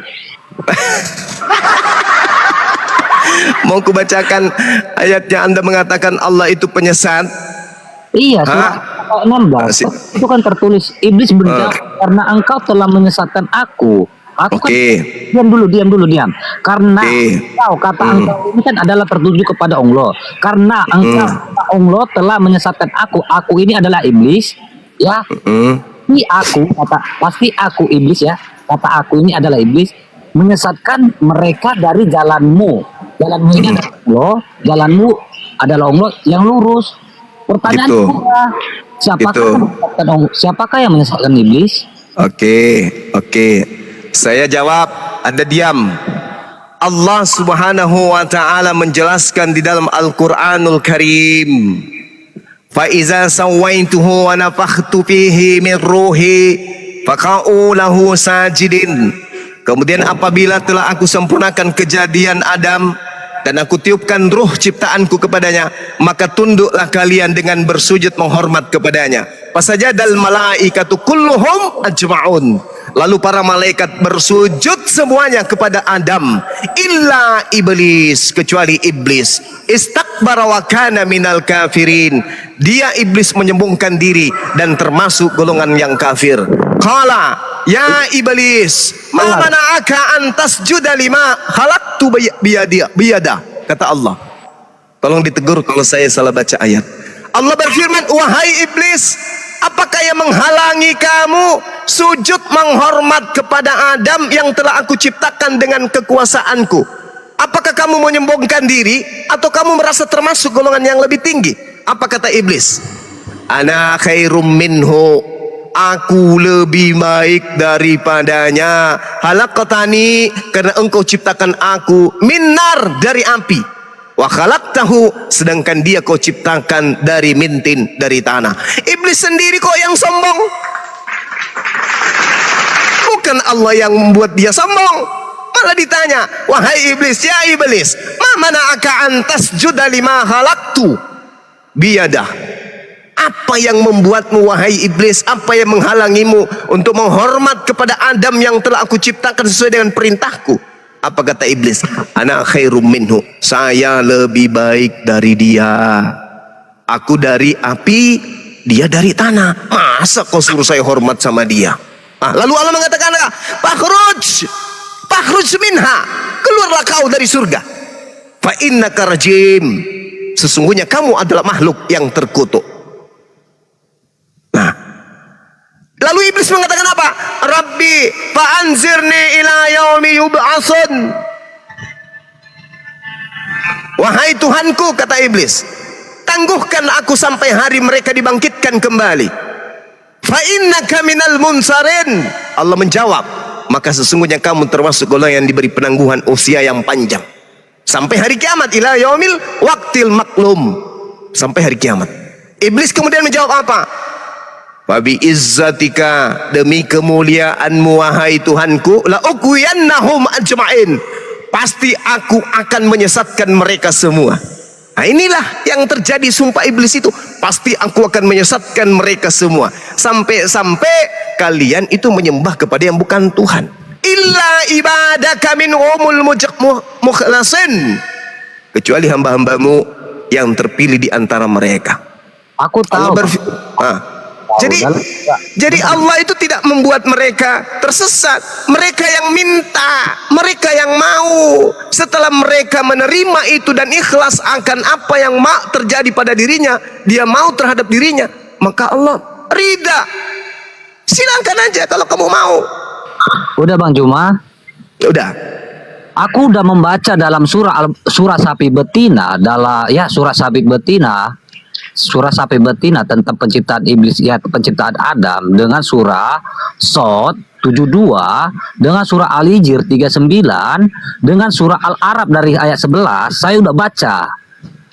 Mau kubacakan ayatnya, Anda mengatakan Allah itu penyesat. Iya, surah 16 itu kan tertulis iblis berjawab karena engkau telah menyesatkan aku. Aku kan diam dulu. Karena engkau kata engkau ini kan adalah tertuju kepada Allah. Karena engkau Allah telah menyesatkan aku. Aku ini adalah iblis, ya. Pasti aku iblis ya. Kata aku ini adalah iblis menyesatkan mereka dari jalanmu. Jalanmu ini adalah Allah, jalanmu adalah Allah yang lurus. Pertanyaan kedua, siapakah yang menyesatkan iblis? Oke. Saya jawab, Anda diam. Allah Subhanahu wa taala menjelaskan di dalam Al-Qur'anul Karim. Fa iza sawaituhu wa nafakhtu fihi min ruhi faqa'u lahu sajidin. Kemudian apabila telah aku sempurnakan kejadian Adam dan aku tiupkan ruh ciptaanku kepadanya, maka tunduklah kalian dengan bersujud menghormat kepadanya. Fasajadal malaikatu kulluhum ajma'un. Lalu para malaikat bersujud semuanya kepada Adam, illa iblis, kecuali iblis. wastakbara wa kana minal kafirin. Dia iblis menyombongkan diri dan termasuk golongan yang kafir. Qala ya iblis, ma mana'aka an tasjuda lima khalaqtu biyada. Kata Allah. Tolong ditegur kalau saya salah baca ayat. Allah berfirman, wahai iblis, apakah yang menghalangi kamu sujud menghormat kepada Adam yang telah aku ciptakan dengan kekuasaanku? Apakah kamu menyombongkan diri atau kamu merasa termasuk golongan yang lebih tinggi? Apa kata iblis? Ana khairum minhu, aku lebih baik daripadanya. Halaqtani, karena engkau ciptakan aku, minar, dari api. Wa khalaqtahu, sedangkan dia kau ciptakan dari mintin, dari tanah. Iblis sendiri kok yang sombong, bukan Allah yang membuat dia sombong. Malah ditanya, wahai iblis, ya iblis, ma mana'aka an tasjuda lima khalaqtu biyadah. Apa yang membuatmu wahai iblis, apa yang menghalangimu untuk menghormat kepada Adam yang telah aku ciptakan sesuai dengan perintahku? Apa kata iblis? Ana khairum minhu, saya lebih baik dari dia. Aku dari api, dia dari tanah. Masa kau suruh saya hormat sama dia? Lalu Allah mengatakan, Fakhruj minha, keluarlah kau dari surga. Fa innaka rajim, sesungguhnya kamu adalah makhluk yang terkutuk. Nah, lalu iblis mengatakan apa? Rabbi fa'anzirni ila yaumi yub'atsun. Wahai Tuhanku, kata iblis, tangguhkan aku sampai hari mereka dibangkitkan kembali. Fa innaka minal munsarin. Allah menjawab, maka sesungguhnya kamu termasuk golongan yang diberi penangguhan usia yang panjang sampai hari kiamat, ila yaumil waqtil maklum, sampai hari kiamat. Iblis kemudian menjawab apa? Wabi izzatika, demi kemuliaanmu wahai Tuhanku, la uqwiyannahum ajma'in, pasti aku akan menyesatkan mereka semua. Nah, inilah yang terjadi sumpah iblis itu, pasti aku akan menyesatkan mereka semua, sampai-sampai kalian itu menyembah kepada yang bukan Tuhan. Illa ibadaka minhumul mukhlasin, kecuali hamba-hambamu yang terpilih di antara mereka. Aku tahu. Jadi Allah itu tidak membuat mereka tersesat. Mereka yang minta, mereka yang mau. Setelah mereka menerima itu dan ikhlas akan apa yang terjadi pada dirinya, dia mau terhadap dirinya, maka Allah ridha. Silakan aja kalau kamu mau. Udah Bang Juma? Udah. Aku udah membaca dalam surah sapi betina, surah sapi betina tentang penciptaan iblis, ya penciptaan Adam, dengan surah Shod 72, dengan surah Al-Hijr 39, dengan surah Al-Arab dari ayat 11. Saya udah baca.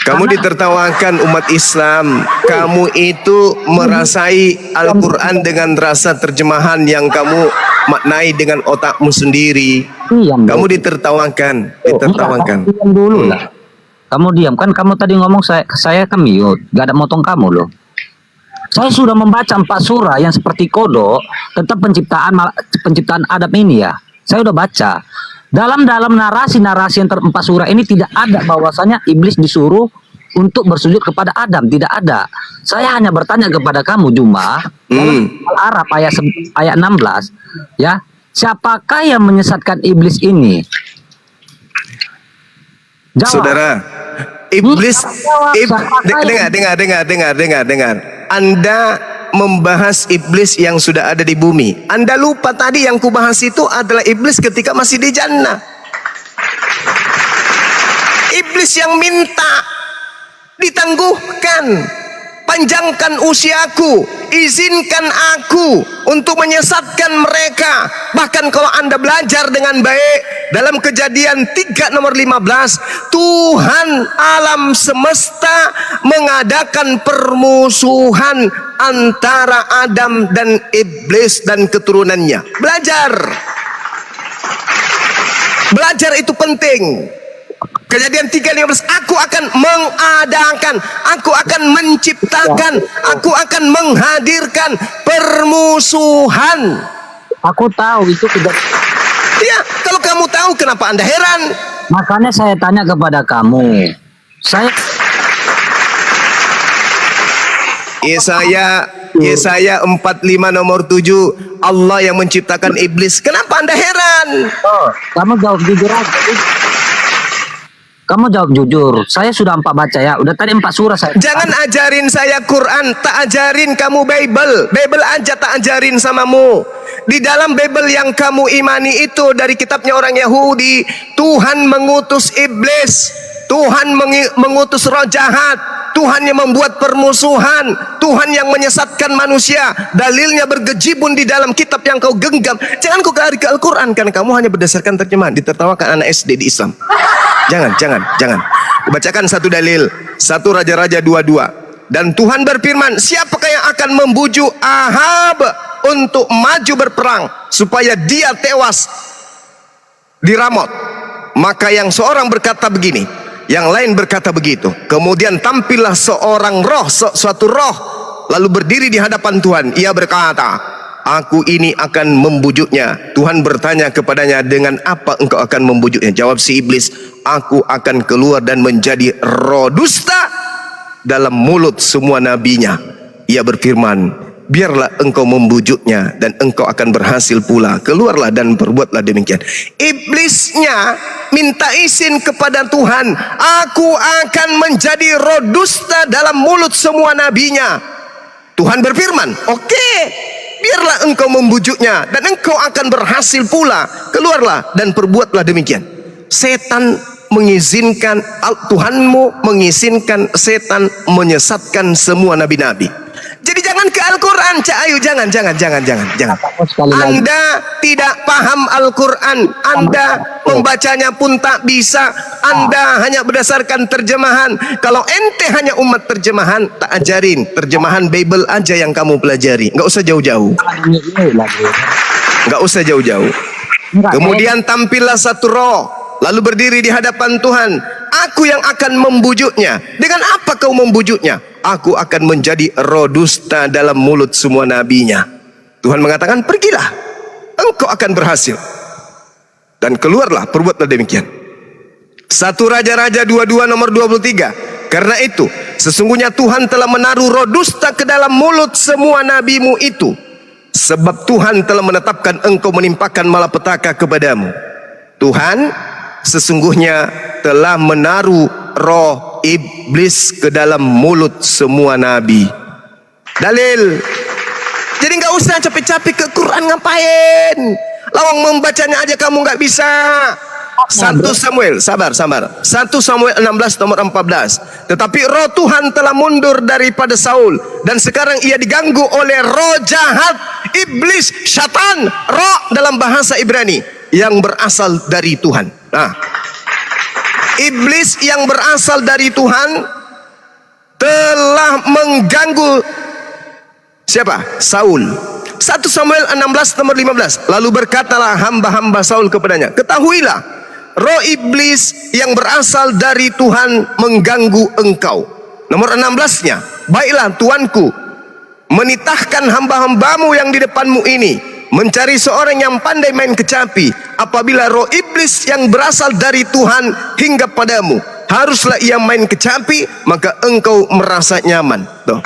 Kamu ditertawakan umat Islam. Kamu itu merasai Al-Quran dengan rasa terjemahan yang kamu maknai dengan otakmu sendiri. Kamu ditertawakan. Diam dulu lah. Kamu diam, kan kamu tadi ngomong saya kan mute, gak ada motong kamu loh. Saya sudah membaca 4 surah yang seperti kodok tentang penciptaan Adam ini ya. Saya udah baca. Dalam narasi yang 4 surah ini tidak ada bahwasanya iblis disuruh untuk bersujud kepada Adam, tidak ada. Saya hanya bertanya kepada kamu Juma, dalam Al-Arab ayat 16, ya, siapakah yang menyesatkan iblis ini? Jawab. Saudara, iblis, dengar. Anda membahas iblis yang sudah ada di bumi. Anda lupa tadi yang kubahas itu adalah iblis ketika masih di jannah. Iblis yang minta ditangguhkan, panjangkan usiaku, izinkan aku untuk menyesatkan mereka. Bahkan kalau Anda belajar dengan baik dalam Kejadian 3 nomor 15, Tuhan alam semesta mengadakan permusuhan antara Adam dan iblis dan keturunannya. Belajar itu penting. Kejadian 3:15, aku akan mengadakan, aku akan menciptakan, aku akan menghadirkan permusuhan. Aku tahu itu tidak. Ya, kalau kamu tahu kenapa Anda heran? Makanya saya tanya kepada kamu. Yesaya 45 nomor 7, Allah yang menciptakan iblis. Kenapa Anda heran? Kamu jawab jujur aja. Kamu jawab jujur. Saya sudah 4 baca ya. Udah tadi 4 surah saya. Jangan ajarin saya Quran, tak ajarin kamu Bible. Bible aja tak ajarin samamu. Di dalam Bible yang kamu imani itu dari kitabnya orang Yahudi, Tuhan mengutus iblis, Tuhan mengutus roh jahat, Tuhan yang membuat permusuhan, Tuhan yang menyesatkan manusia. Dalilnya bergejibun di dalam kitab yang kau genggam. Jangan kau lari ke Al-Quran karena kamu hanya berdasarkan terjemahan. Ditertawakan anak SD di Islam. Jangan. Bacakan satu dalil. 1 Raja-Raja 22. Dan Tuhan berfirman, siapakah yang akan membujuk Ahab untuk maju berperang supaya dia tewas di Ramot? Maka yang seorang berkata begini, yang lain berkata begitu. Kemudian tampillah seorang roh, suatu roh, lalu berdiri di hadapan Tuhan. Ia berkata, aku ini akan membujuknya. Tuhan bertanya kepadanya, dengan apa engkau akan membujuknya? Jawab si iblis, aku akan keluar dan menjadi roh dusta dalam mulut semua nabinya. Ia berfirman, biarlah engkau membujuknya dan engkau akan berhasil pula. Keluarlah dan perbuatlah demikian. Iblisnya minta izin kepada Tuhan, aku akan menjadi roh dusta dalam mulut semua nabinya. Tuhan berfirman, oke, biarlah engkau membujuknya dan engkau akan berhasil pula. Keluarlah dan perbuatlah demikian. Setan mengizinkan, Tuhanmu mengizinkan setan menyesatkan semua nabi-nabi. Jadi jangan ke Al-Quran, Cak Ayu, jangan. Anda tidak paham Al-Quran, Anda membacanya pun tak bisa, Anda hanya berdasarkan terjemahan. Kalau ente hanya umat terjemahan, tak ajarin, terjemahan Bible aja yang kamu pelajari, nggak usah jauh-jauh. Kemudian tampillah satu roh, lalu berdiri di hadapan Tuhan. Aku yang akan membujuknya. Dengan apa kau membujuknya? Aku akan menjadi roh dusta dalam mulut semua nabinya. Tuhan mengatakan, pergilah, engkau akan berhasil. Dan keluarlah, perbuatlah demikian. 1 Raja-Raja 22 nomor 23. Karena itu, sesungguhnya Tuhan telah menaruh roh dusta ke dalam mulut semua nabimu itu. Sebab Tuhan telah menetapkan engkau menimpakan malapetaka kepadamu. Tuhan sesungguhnya telah menaruh roh iblis ke dalam mulut semua nabi. Dalil. Jadi nggak usah capek-capek ke Quran, ngapain? Lawang membacanya aja kamu nggak bisa. 1 Samuel, sabar. 1 Samuel 16 nomor 14. Tetapi roh Tuhan telah mundur daripada Saul, dan sekarang ia diganggu oleh roh jahat, iblis, syaitan, roh dalam bahasa Ibrani, yang berasal dari Tuhan. Nah, iblis yang berasal dari Tuhan telah mengganggu siapa? Saul. 1 Samuel 16 nomor 15. Lalu berkatalah hamba-hamba Saul kepadanya, ketahuilah, roh iblis yang berasal dari Tuhan mengganggu engkau. Nomor 16-nya, baiklah tuanku, menitahkan hamba-hambamu yang di depanmu ini mencari seorang yang pandai main kecapi. Apabila roh iblis yang berasal dari Tuhan hingga padamu, haruslah ia main kecapi, maka engkau merasa nyaman. Tuh.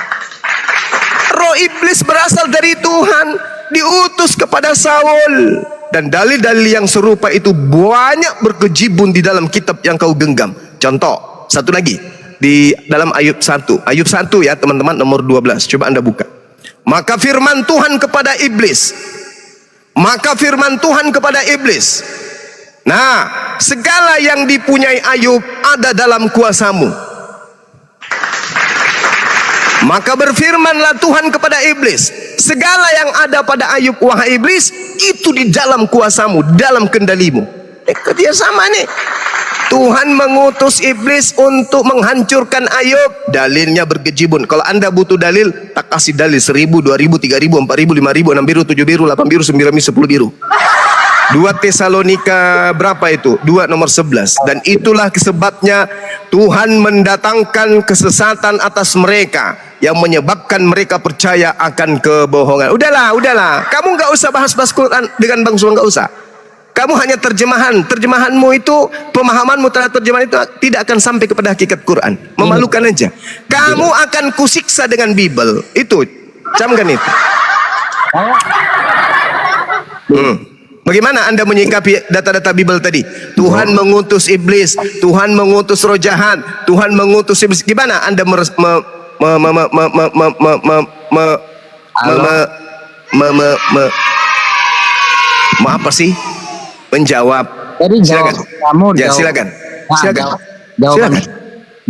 Roh iblis berasal dari Tuhan, diutus kepada Saul. Dan dalil-dalil yang serupa itu banyak berkejibun di dalam kitab yang kau genggam. Contoh, satu lagi di dalam Ayub 1. Ayub 1 ya teman-teman, nomor 12. Coba Anda buka. Maka firman Tuhan kepada iblis. Nah, segala yang dipunyai Ayub ada dalam kuasamu. Maka berfirmanlah Tuhan kepada iblis, segala yang ada pada Ayub, wahai iblis, itu di dalam kuasamu, dalam kendalimu. Kerjasama nih. Tuhan mengutus iblis untuk menghancurkan Ayub. Dalilnya bergejibun. Kalau Anda butuh dalil, tak kasih dalil 1000, 2000, 3000, 4000, 5000, 6 biru, 7 biru, 8 biru, 9 biru, 10 biru. 2 Tesalonika berapa itu? 2 nomor 11. Dan itulah sebabnya Tuhan mendatangkan kesesatan atas mereka, yang menyebabkan mereka percaya akan kebohongan. Udahlah. Kamu nggak usah bahas-bahas Quran dengan Bang Suang, nggak usah. Kamu hanya terjemahanmu itu, pemahamanmu terhadap terjemahan itu tidak akan sampai kepada hakikat Quran. Memalukan aja. Kamu akan kusiksa dengan Bible. Itu, camkan itu. Bagaimana Anda menyikapi data-data Bible tadi? Tuhan mengutus iblis, Tuhan mengutus roh jahat, Tuhan mengutus iblis. Gimana Anda apa sih? Menjawab. Jadi Silakan. kamu Ya, silakan. Nah, Silakan. jawaban Silakan.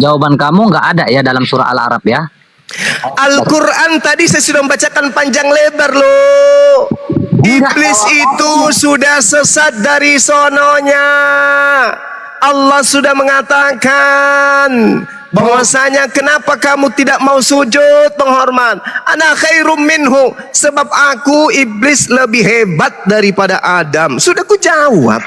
jawaban kamu nggak ada ya dalam surah Al-A'raf ya? Al-Quran tadi saya sudah membacakan panjang lebar loh. Iblis itu sudah sesat dari sononya. Allah sudah mengatakan bahwasanya kenapa kamu tidak mau sujud penghormat? Ana khairum minhu, sebab aku iblis lebih hebat daripada Adam. Sudah ku jawab.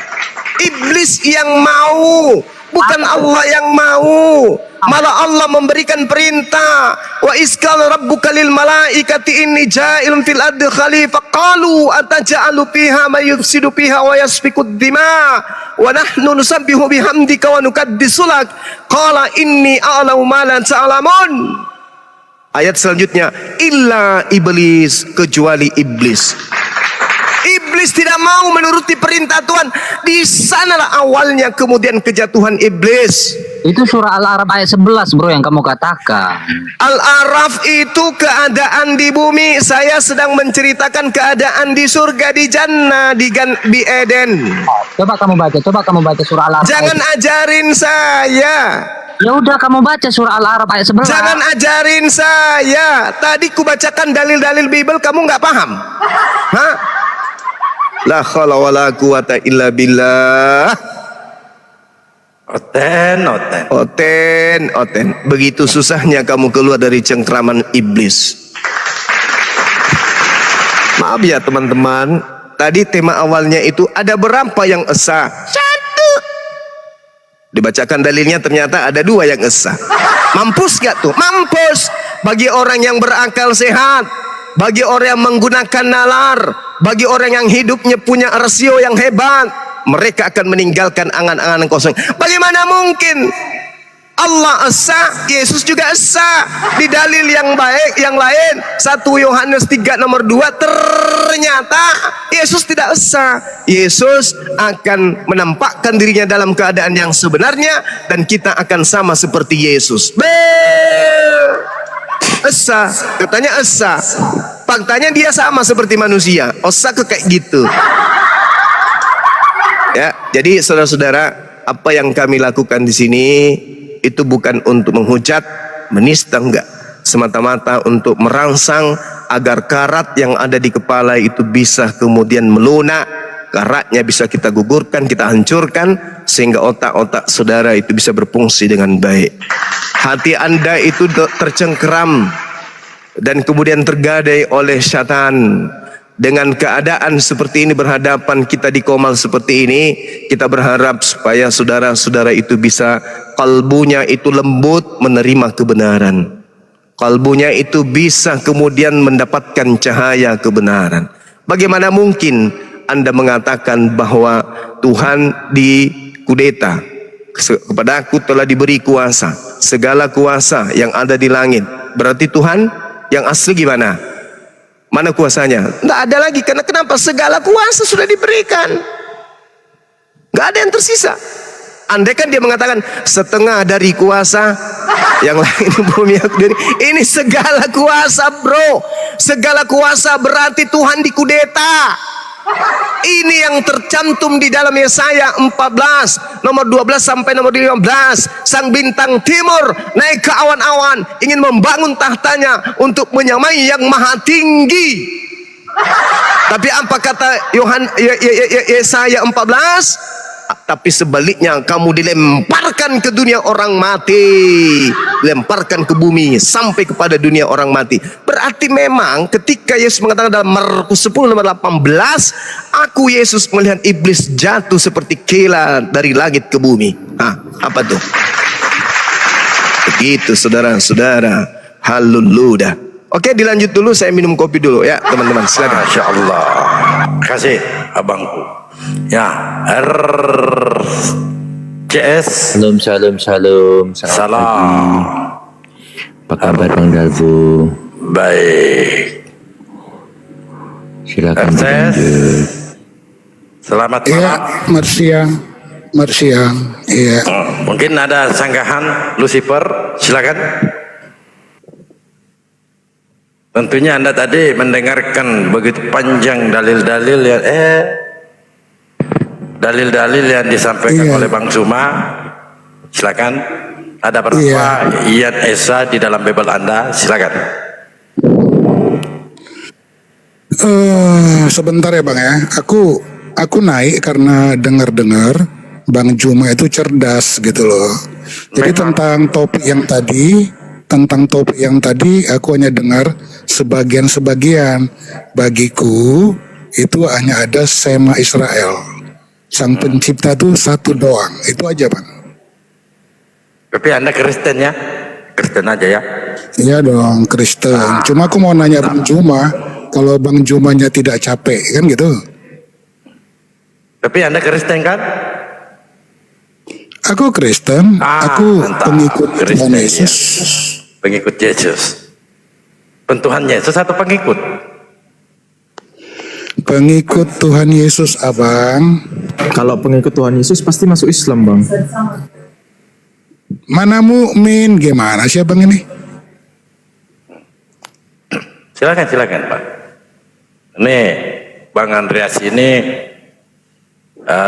Iblis yang mau, bukan Allah yang mau. Malah Allah memberikan perintah, wa iskal rabbuka lil malaikati inni ja'ilun fil ardi khalifah qalu ataj'alu fiha may yufsidu fiha wa yasfikud dima wa nahnu nusabbihu bihamdika wa nukaddisu lak qala inni a'lamu ma la ta'lamun. Ayat selanjutnya, illa iblis, kecuali iblis. Iblis tidak mau menuruti perintah Tuhan. Di sanalah awalnya kemudian kejatuhan iblis. Itu surah Al-A'raf ayat 11 bro yang kamu katakan. Al-A'raf itu keadaan di bumi. Saya sedang menceritakan keadaan di surga, di jannah, di Eden. Coba kamu baca surah Al-A'raf. Jangan ajarin saya. Ya udah kamu baca surah Al-A'raf ayat 11. Jangan ajarin saya. Tadi ku bacakan dalil-dalil Bible, kamu nggak paham? Hah? La khala wa la quwata illa billah. Oten. Begitu susahnya kamu keluar dari cengkraman iblis. Maaf ya teman-teman, tadi tema awalnya itu ada berapa yang esa? 1. Dibacakan dalilnya ternyata ada 2 yang esa. Mampus gak tuh? Mampus. Bagi orang yang berakal sehat, bagi orang yang menggunakan nalar, bagi orang yang hidupnya punya rasio yang hebat, mereka akan meninggalkan angan-angan kosong. Bagaimana mungkin Allah esa, Yesus juga esa? Di dalil yang baik yang lain, 1 Yohanes 3 nomor 2, ternyata Yesus tidak esa. Yesus akan menampakkan dirinya dalam keadaan yang sebenarnya, dan kita akan sama seperti Yesus. Esa, katanya esa. Faktanya dia sama seperti manusia. Osa kayak gitu. Ya, jadi saudara-saudara, apa yang kami lakukan di sini itu bukan untuk menghujat, menista, enggak. Semata-mata untuk merangsang agar karat yang ada di kepala itu bisa kemudian melunak. Karatnya bisa kita gugurkan, kita hancurkan, sehingga otak-otak saudara itu bisa berfungsi dengan baik. Hati Anda itu tercengkeram dan kemudian tergadai oleh syaitan. Dengan keadaan seperti ini, berhadapan kita di komal seperti ini, kita berharap supaya saudara-saudara itu bisa kalbunya itu lembut menerima kebenaran. Kalbunya itu bisa kemudian mendapatkan cahaya kebenaran. Bagaimana mungkin Anda mengatakan bahwa Tuhan dikudeta? Kepada aku telah diberi kuasa, segala kuasa yang ada di langit. Berarti Tuhan yang asli gimana? Mana kuasanya? Tidak ada lagi. Karena kenapa? Segala kuasa sudah diberikan. Gak ada yang tersisa. Andai kan dia mengatakan setengah dari kuasa yang lain bumi aku diri. Ini segala kuasa bro. Segala kuasa berarti Tuhan dikudeta. Ini yang tercantum di dalam Yesaya 14 nomor 12 sampai nomor 15. Sang bintang timur naik ke awan-awan, ingin membangun tahtanya untuk menyamai yang maha tinggi. Tapi apa kata Yesaya 14? Tapi sebaliknya, kamu dilemparkan ke dunia orang mati, lemparkan ke bumi sampai kepada dunia orang mati. Berarti memang ketika Yesus mengatakan dalam Markus 10 nomor 18, aku Yesus melihat iblis jatuh seperti kela dari langit ke bumi. Apa tuh? Begitu saudara-saudara. Haleluya. Oke, dilanjut dulu, saya minum kopi dulu ya teman-teman. Silakan. Masya Allah. Terima kasih. abangku. Ya, RCS. Shalom. Salam. Apa kabar Bang Dagu? Baik. Silakan RCS. lanjut. Selamat Iya, malam. Marsiang. Iya. Mungkin ada sanggahan Lucifer, silakan. Tentunya Anda tadi mendengarkan begitu panjang dalil-dalil yang disampaikan Iya. oleh Bang Suma. Silakan. Ada berapa Iya. Ian Esa di dalam Bible Anda? Silakan. Sebentar ya Bang ya. Aku naik karena dengar-dengar Bang Juma itu cerdas gitu loh. Jadi Memang. tentang topik yang tadi aku hanya dengar sebagian-sebagian. Bagiku itu hanya ada Sema Israel. Sang pencipta tuh satu doang. Itu aja Bang. Tapi Anda Kristen ya? Kristen aja ya. Iya dong Kristen. Cuma aku mau nanya Bang Juma, kalau Bang Jumanya tidak capek kan gitu. Tapi Anda Kristen kan? Aku Kristen, aku mantap. pengikut Kristen, Tuhan Yesus. iya. Pengikut Yesus. Pentuhan Yesus atau pengikut? Pengikut Tuhan Yesus Abang. Kalau pengikut Tuhan Yesus pasti masuk Islam, Bang. Mana mukmin gimana sih Abang ini? Silakan Pak. Ini Bang Andreas ini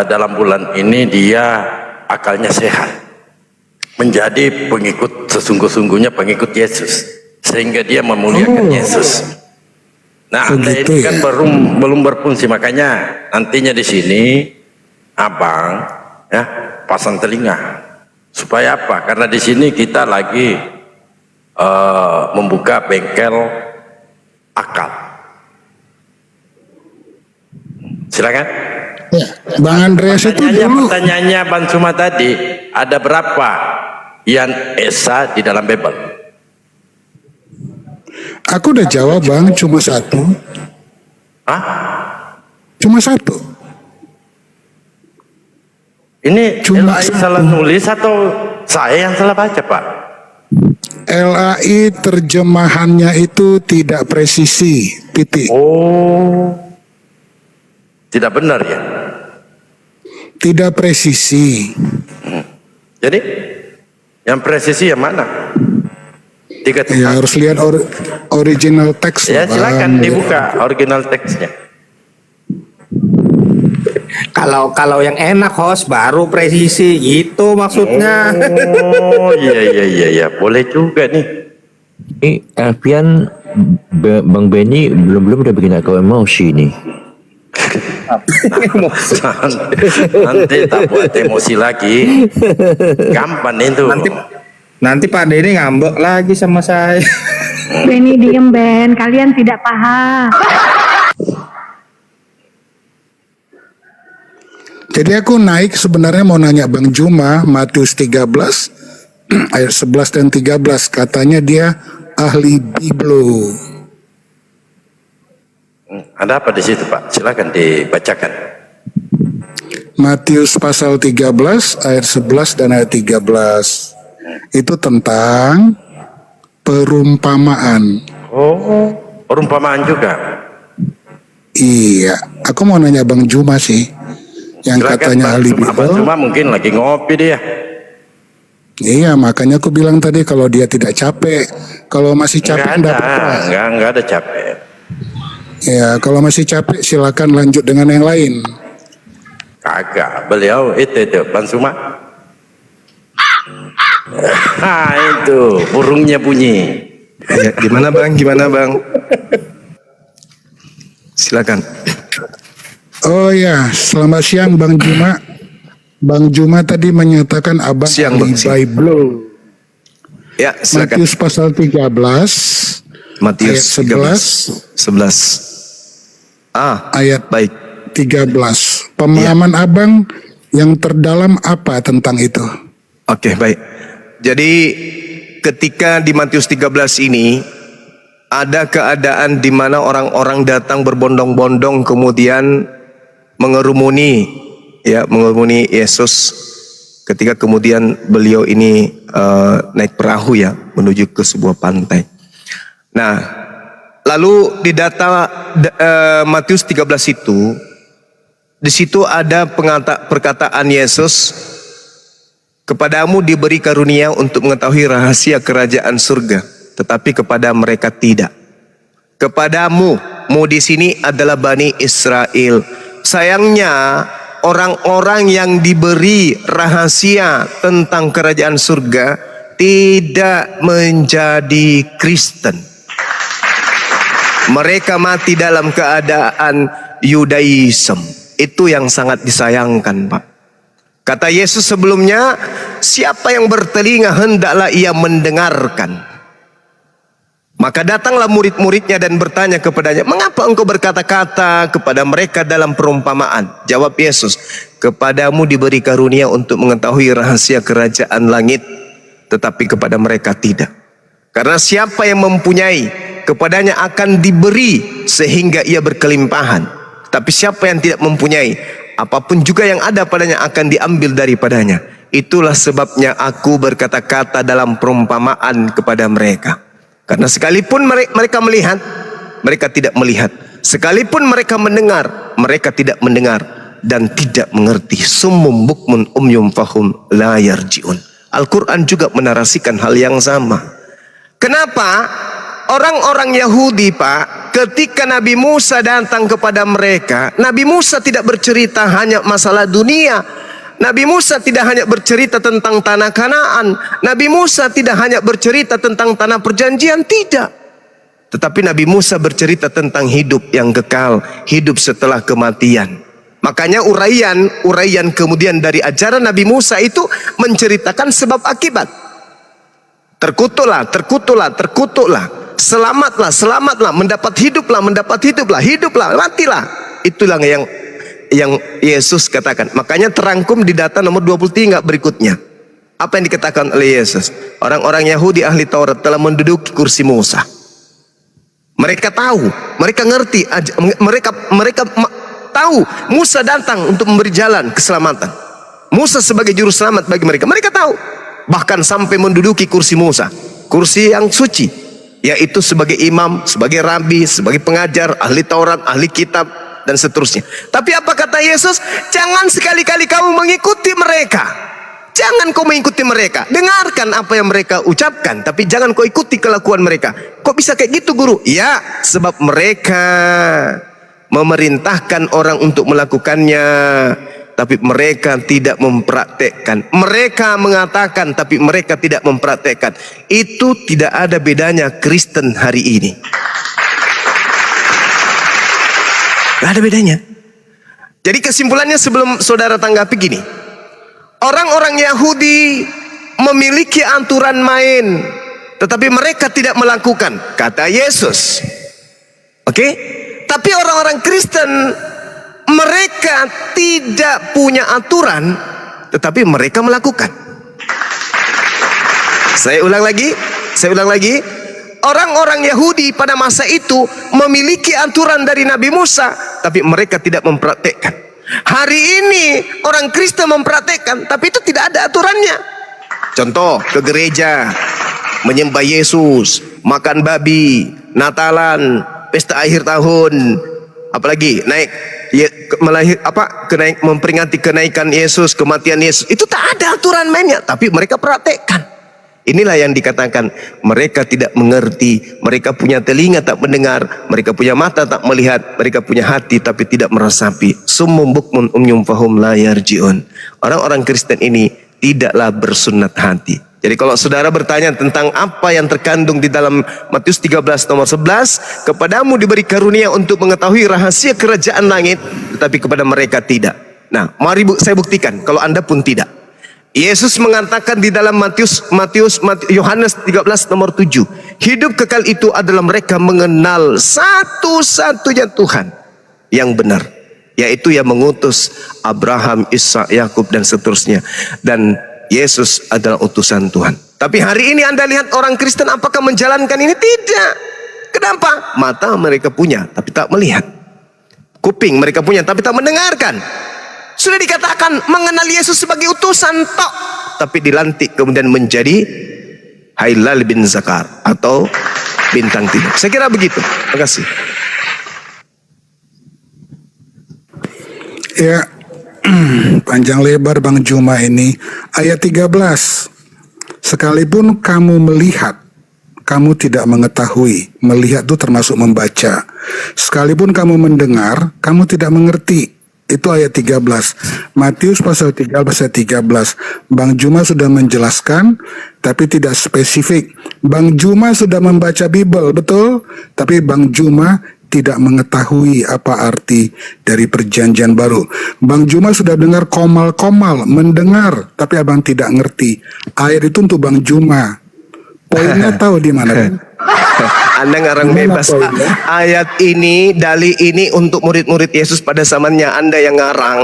dalam bulan ini dia akalnya sehat, menjadi pengikut sesungguh-sungguhnya pengikut Yesus, sehingga dia memuliakan Yesus. Nah, Anda Begitu ini kan ya? belum berfungsi, makanya nantinya di sini Abang ya pasang telinga. Supaya apa? Karena di sini kita lagi membuka bengkel akal. Silakan. Ya, Bang Andreas itu dulu Pertanyaannya Bang Suma tadi, ada berapa Ian Esa di dalam Bible? aku udah jawab Bang, cuma satu. Hah? Cuma satu. Ini Cuma LAI satu. salah nulis atau saya yang salah baca, Pak? LAI terjemahannya itu tidak presisi, titik. Oh, tidak benar ya? Tidak presisi. Jadi yang presisi yang mana? Tiga Ya tempat. harus lihat original teks. Ya Bang. silakan dibuka original teksnya. Kalau yang enak host baru presisi itu maksudnya. Oh iya, boleh juga nih. Ini Alfian Bang Benny belum udah bikin aku emosi nih. Nanti tak buat emosi lagi. Gampang itu. Nanti Pak Denny ngambek lagi sama saya. Benny diem Ben, kalian tidak paham. Jadi aku naik sebenarnya mau nanya Bang Juma, Matius 13 ayat 11 dan 13 katanya dia ahli Biblo. Ada apa di situ, Pak? Silakan dibacakan. Matius pasal 13 ayat 11 dan ayat 13. Itu tentang perumpamaan. Oh, perumpamaan juga. Iya, aku mau nanya Bang Juma sih. Yang Silakan, katanya Pak. ahli Abang Biblo. cuma mungkin lagi ngopi dia. Iya, makanya aku bilang tadi kalau dia tidak capek. Kalau masih capek Enggak enggak apa-apa. ada, enggak ada capek. Ya, kalau masih capek silakan lanjut dengan yang lain. Kagak, beliau itu Bang Suma. Nah itu burungnya bunyi. Ya, gimana Bang? Silakan. Oh ya, selamat siang Bang Juma. Bang Juma tadi menyatakan abang Siang, ahli Bang, siang. Bible. Ya, silakan. Matius pasal 13 Matius ayat 11. ayat Baik. 13. Pemahaman abang yang terdalam apa tentang itu? Oke, baik. Jadi ketika di Matius 13 ini ada keadaan di mana orang-orang datang berbondong-bondong kemudian mengerumuni Yesus ketika kemudian beliau ini naik perahu ya menuju ke sebuah pantai. Nah, lalu di data Matius 13 itu, di situ ada perkataan Yesus, kepadamu diberi karunia untuk mengetahui rahasia kerajaan surga, tetapi kepada mereka tidak. Kepadamu, mu di sini adalah Bani Israel. Sayangnya orang-orang yang diberi rahasia tentang kerajaan surga tidak menjadi Kristen. Mereka mati dalam keadaan Yudaism. Itu yang sangat disayangkan, Pak. Kata Yesus sebelumnya, siapa yang bertelinga hendaklah ia mendengarkan. Maka datanglah murid-muridnya dan bertanya kepadanya, mengapa engkau berkata-kata kepada mereka dalam perumpamaan? Jawab Yesus, kepadamu diberi karunia untuk mengetahui rahasia kerajaan langit, tetapi kepada mereka tidak. Karena siapa yang mempunyai, kepadanya akan diberi sehingga ia berkelimpahan. Tapi siapa yang tidak mempunyai, apapun juga yang ada padanya akan diambil daripadanya. Itulah sebabnya aku berkata-kata dalam perumpamaan kepada mereka. Karena sekalipun mereka melihat, mereka tidak melihat. Sekalipun mereka mendengar, mereka tidak mendengar dan tidak mengerti. Summum bukmun umyum fahum la yarji'un. Al-Quran juga menarasikan hal yang sama. Kenapa? Orang-orang Yahudi, Pak, ketika Nabi Musa datang kepada mereka, Nabi Musa tidak bercerita hanya masalah dunia. Nabi Musa tidak hanya bercerita tentang tanah Kanaan. Nabi Musa tidak hanya bercerita tentang tanah perjanjian, tidak. Tetapi Nabi Musa bercerita tentang hidup yang kekal, hidup setelah kematian. Makanya uraian kemudian dari ajaran Nabi Musa itu menceritakan sebab akibat. Terkutuklah, selamatlah, mendapat hiduplah, matilah. Itulah yang Yesus katakan. Makanya terangkum di data nomor 23 berikutnya. Apa yang dikatakan oleh Yesus? Orang-orang Yahudi ahli Taurat telah menduduki kursi Musa. Mereka tahu, mereka ngerti, mereka tahu Musa datang untuk memberi jalan keselamatan. Musa sebagai juru selamat bagi mereka. Mereka tahu. Bahkan sampai menduduki kursi Musa, kursi yang suci, yaitu sebagai imam, sebagai rabi, sebagai pengajar, ahli Taurat, ahli kitab, dan seterusnya. Tapi apa kata Yesus? Jangan sekali-kali kamu mengikuti mereka. Jangan kau mengikuti mereka. Dengarkan apa yang mereka ucapkan, tapi jangan kau ikuti kelakuan mereka. Kok bisa kayak gitu, guru? Ya, sebab mereka memerintahkan orang untuk melakukannya, tapi mereka tidak mempraktekkan. Mereka mengatakan, tapi mereka tidak mempraktekkan. Itu tidak ada bedanya Kristen hari ini. Gak ada bedanya. Jadi kesimpulannya sebelum saudara tanggapi gini. Orang-orang Yahudi memiliki aturan main, tetapi mereka tidak melakukan, kata Yesus. Oke? Tapi orang-orang Kristen, mereka tidak punya aturan, tetapi mereka melakukan. Saya ulang lagi. Orang-orang Yahudi pada masa itu memiliki aturan dari Nabi Musa, tapi mereka tidak mempraktekkan. Hari ini orang Kristen mempraktekkan, tapi itu tidak ada aturannya. Contoh, ke gereja, menyembah Yesus, makan babi, Natalan, pesta akhir tahun, apalagi memperingati kenaikan Yesus, kematian Yesus. Itu tak ada aturan mainnya, tapi mereka praktekkan. Inilah yang dikatakan mereka tidak mengerti. Mereka punya telinga tak mendengar, mereka punya mata tak melihat, mereka punya hati tapi tidak meresapi. Summum bukmun umyum fahum la yarji'un. Orang-orang Kristen ini tidaklah bersunat hati. Jadi kalau saudara bertanya tentang apa yang terkandung di dalam Matius 13 nomor 11, kepadamu diberi karunia untuk mengetahui rahasia kerajaan langit, tetapi kepada mereka tidak. Nah, mari saya buktikan kalau Anda pun tidak. Yesus mengatakan di dalam Yohanes 13 nomor 7, hidup kekal itu adalah mereka mengenal satu-satunya Tuhan yang benar, yaitu yang mengutus Abraham, Ishak, Yakub dan seterusnya, dan Yesus adalah utusan Tuhan. Tapi hari ini Anda lihat orang Kristen apakah menjalankan ini? Tidak. Kenapa? Mata mereka punya tapi tak melihat. Kuping mereka punya tapi tak mendengarkan. Sudah dikatakan mengenal Yesus sebagai utusan tok, tapi dilantik kemudian menjadi Hilal bin Zakar atau bintang timur. Saya kira begitu. Terima kasih. Ya, panjang lebar Bang Juma ini. Ayat 13. Sekalipun kamu melihat, kamu tidak mengetahui. Melihat itu termasuk membaca. Sekalipun kamu mendengar, kamu tidak mengerti. Itu ayat 13. Matius pasal 13 ayat 13. Bang Juma sudah menjelaskan, tapi tidak spesifik. Bang Juma sudah membaca Bible, betul? Tapi Bang Juma tidak mengetahui apa arti dari perjanjian baru. Bang Juma sudah dengar komal-komal, mendengar, tapi abang tidak ngerti. Ayat itu untuk Bang Juma. Poinnya tahu di mana kan? Anda ngarang Gimana bebas. poinnya? Ayat ini, dalih ini untuk murid-murid Yesus pada zamannya. Anda yang ngarang.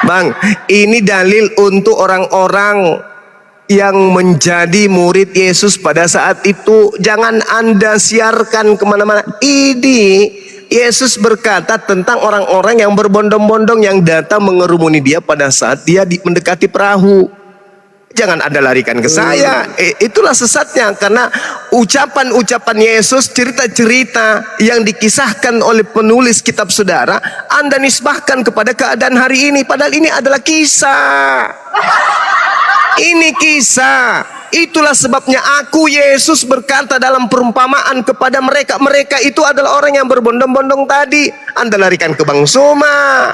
Bang, ini dalil untuk orang-orang yang menjadi murid Yesus pada saat itu. Jangan Anda siarkan kemana-mana. Ini Yesus berkata tentang orang-orang yang berbondong-bondong yang datang mengerumuni dia pada saat dia mendekati perahu. Jangan Anda larikan ke saya. Itulah sesatnya, karena ucapan-ucapan Yesus, cerita-cerita yang dikisahkan oleh penulis kitab saudara, Anda nisbahkan kepada keadaan hari ini, padahal ini adalah kisah. Ini kisah. Itulah sebabnya aku, Yesus, berkata dalam perumpamaan kepada mereka. Mereka itu adalah orang yang berbondong-bondong tadi. Anda larikan ke Bang Soma.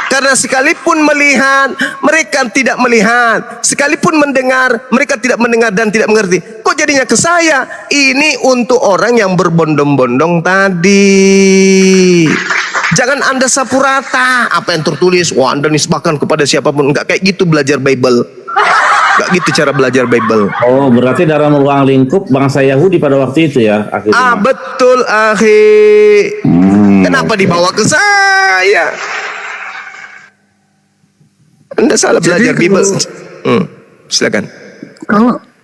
Karena sekalipun melihat, mereka tidak melihat. Sekalipun mendengar, mereka tidak mendengar dan tidak mengerti. Kok jadinya ke saya? Ini untuk orang yang berbondong-bondong tadi. Jangan Anda sapu rata apa yang tertulis. Wah, Anda nisbahkan kepada siapapun. Enggak kayak gitu belajar Bible. Enggak gitu cara belajar Bible. Oh, berarti dalam ruang lingkup bangsa Yahudi pada waktu itu ya, akhirnya. Betul, akhi. Kenapa dibawa ke saya? Anda salah belajar Bible. Silakan.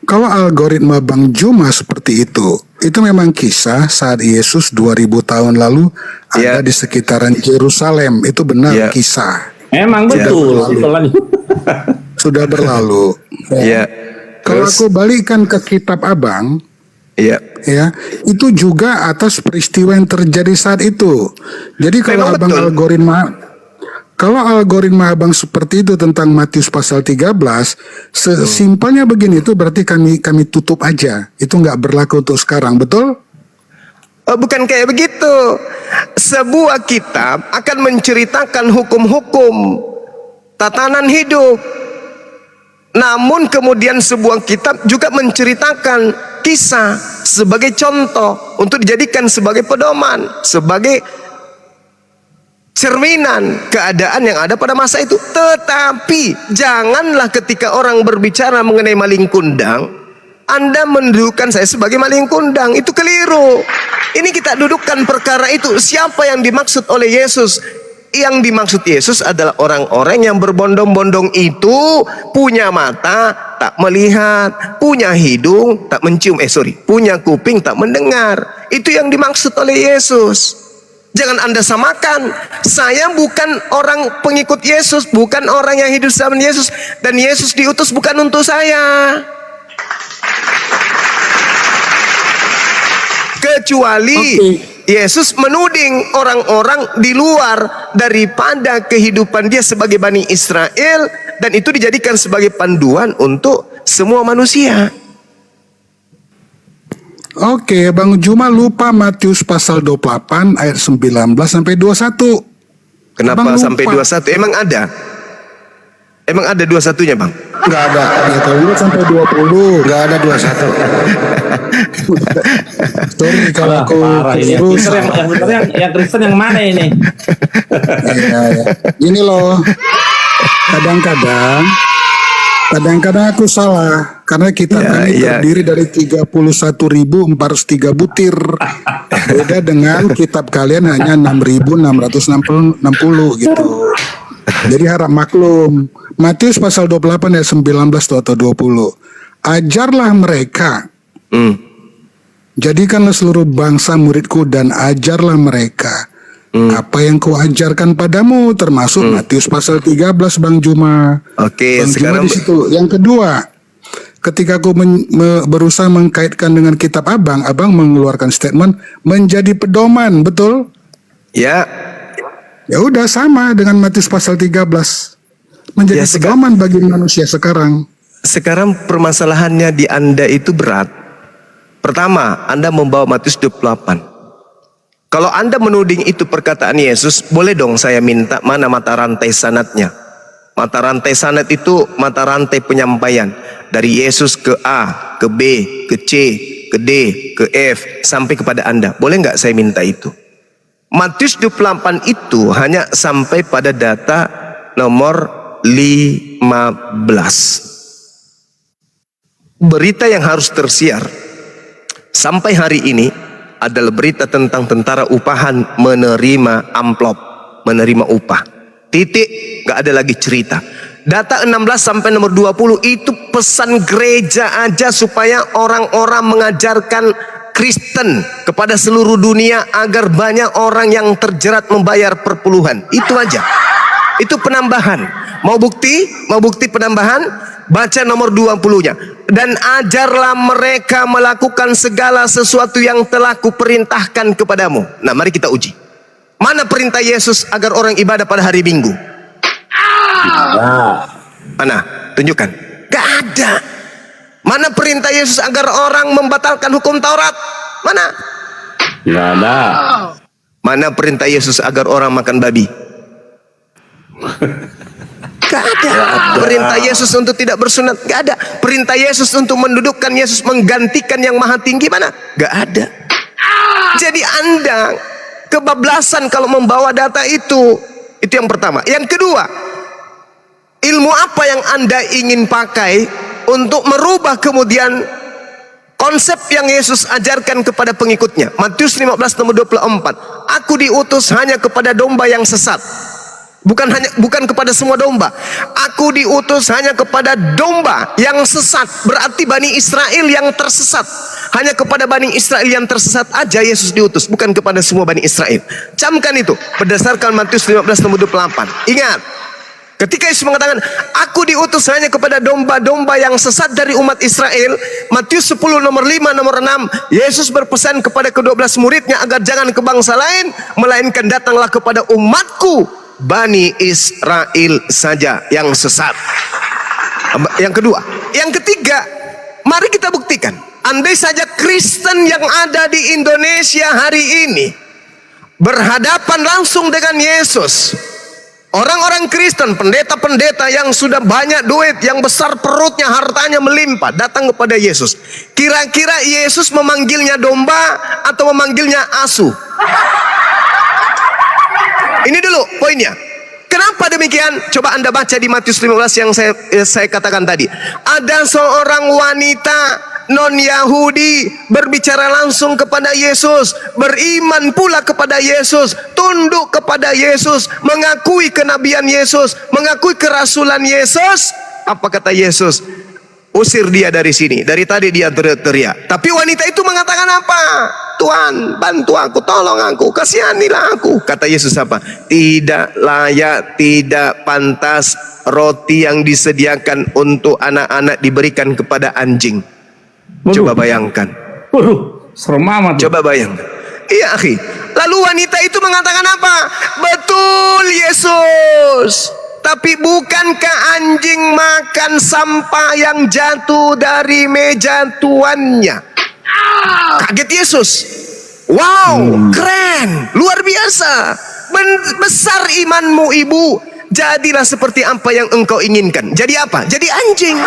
Kalau algoritma Bang Juma seperti itu memang kisah saat Yesus 2000 tahun lalu ada di sekitaran Yerusalem. Itu benar kisah. Emang betul. Sudah berlalu. Ya. Kalau aku balikkan ke kitab abang, ya, itu juga atas peristiwa yang terjadi saat itu. Jadi kalau abang kalau algoritma abang seperti itu tentang Matius pasal 13, sesimpelnya begini, itu berarti kami tutup aja. Itu nggak berlaku untuk sekarang, betul? Bukan kayak begitu. Sebuah kitab akan menceritakan hukum-hukum tatanan hidup. Namun kemudian sebuah kitab juga menceritakan kisah sebagai contoh untuk dijadikan sebagai pedoman, sebagai cerminan keadaan yang ada pada masa itu. Tetapi janganlah ketika orang berbicara mengenai maling kundang, Anda mendudukan saya sebagai maling kundang. Itu keliru. Ini kita dudukkan perkara itu. Siapa yang dimaksud oleh Yesus? Yang dimaksud Yesus adalah orang-orang yang berbondong-bondong itu punya mata tak melihat, punya hidung tak mencium, punya kuping tak mendengar. Itu yang dimaksud oleh Yesus. Jangan Anda samakan. Saya bukan orang pengikut Yesus, bukan orang yang hidup zaman Yesus, dan Yesus diutus bukan untuk saya. Kecuali Yesus menuding orang-orang di luar daripada kehidupan dia sebagai Bani Israel, dan itu dijadikan sebagai panduan untuk semua manusia. Oke, Bang Juma lupa Matius pasal 28 ayat 19 sampai 21. Kenapa sampai 21? Emang ada? Emang ada 21-nya, Bang? Enggak ada. Ya, kalau ini sampai 20. Enggak ada 21. Sorry kalau aku terus yang Kristen yang mana ini? ya. Ini loh. Kadang-kadang aku salah karena kitab kami terdiri dari 31.403 butir. Beda dengan kitab kalian hanya 6.660 gitu. Jadi harap maklum. Matius pasal 28 ayat 19 atau 20. Ajarlah mereka Jadikanlah seluruh bangsa muridku dan ajarlah mereka apa yang kau ajarkan padamu, termasuk Matius pasal 13, Bang Juma. Oke, Bang sekarang Juma di situ. Yang kedua, ketika aku berusaha mengkaitkan dengan kitab Abang mengeluarkan statement menjadi pedoman, betul? ya, Ya udah sama dengan Matius pasal 13. Menjadi Ya, pedoman bagi manusia sekarang. sekarang permasalahannya di Anda itu berat. Pertama, Anda membawa Matius 28. Kalau Anda menuding itu perkataan Yesus, boleh dong saya minta mana mata rantai sanadnya. Mata rantai sanad itu mata rantai penyampaian. Dari Yesus ke A, ke B, ke C, ke D, ke F, sampai kepada Anda. Boleh nggak saya minta itu? Matius 28 itu hanya sampai pada data nomor 15. Berita yang harus tersiar sampai hari ini adalah berita tentang tentara upahan menerima amplop, menerima upah. Titik, gak ada lagi cerita. Data 16 sampai nomor 20 itu pesan gereja aja supaya orang-orang mengajarkan Kristen kepada seluruh dunia agar banyak orang yang terjerat membayar perpuluhan. Itu aja. Itu penambahan. Mau bukti? Mau bukti penambahan? Baca nomor 20-nya. Dan ajarlah mereka melakukan segala sesuatu yang telah kuperintahkan kepadamu. Nah, mari kita uji. Mana perintah Yesus agar orang ibadah pada hari Minggu? Mana? Tunjukkan. Gak ada. Mana perintah Yesus agar orang membatalkan hukum Taurat? Mana? Nggak ada. Mana perintah Yesus agar orang makan babi? Gak ada. Perintah Yesus untuk tidak bersunat, gak ada. Perintah Yesus untuk mendudukkan Yesus, menggantikan yang maha tinggi, mana? Gak ada. Jadi Anda kebablasan kalau membawa data itu. Itu yang pertama. Yang kedua, ilmu apa yang Anda ingin pakai untuk merubah kemudian konsep yang Yesus ajarkan kepada pengikutnya? Matius 15 nomor 24. Aku diutus hanya kepada domba yang sesat. Bukan kepada semua domba. Aku diutus hanya kepada domba yang sesat. Berarti Bani Israel yang tersesat. Hanya kepada Bani Israel yang tersesat aja Yesus diutus, bukan kepada semua Bani Israel. Camkan itu berdasarkan Matius 15 nomor 28. Ingat, ketika Yesus mengatakan aku diutus hanya kepada domba-domba yang sesat dari umat Israel, Matius 10 nomor 5 nomor 6, Yesus berpesan kepada ke-12 muridnya agar jangan ke bangsa lain, melainkan datanglah kepada umatku Bani Israel saja yang sesat. Yang kedua. Yang ketiga, mari kita buktikan. Andai saja Kristen yang ada di Indonesia hari ini berhadapan langsung dengan Yesus, orang-orang Kristen, pendeta-pendeta yang sudah banyak duit, yang besar perutnya, hartanya melimpah, datang kepada Yesus. Kira-kira Yesus memanggilnya domba atau memanggilnya asu? Ini dulu poinnya. Kenapa demikian? Coba Anda baca di Matius 15 yang saya katakan tadi. Ada seorang wanita non-Yahudi berbicara langsung kepada Yesus, beriman pula kepada Yesus, tunduk kepada Yesus, mengakui kenabian Yesus, mengakui kerasulan Yesus. Apa kata Yesus? Usir dia dari sini. Dari tadi dia teriak. Tapi wanita itu mengatakan apa? Tuhan, bantu aku, tolong aku, kasihanilah aku. Kata Yesus apa? Tidak layak, tidak pantas roti yang disediakan untuk anak-anak diberikan kepada anjing. Coba bayangkan. Waduh, serem amat. Coba bayangkan. Iya, akhi. Lalu wanita itu mengatakan apa? Betul, Yesus. Tapi bukankah anjing makan sampah yang jatuh dari meja tuannya? Kaget Yesus. Wow, keren, luar biasa. Besar imanmu, ibu. Jadilah seperti apa yang engkau inginkan. Jadi apa? Jadi anjing.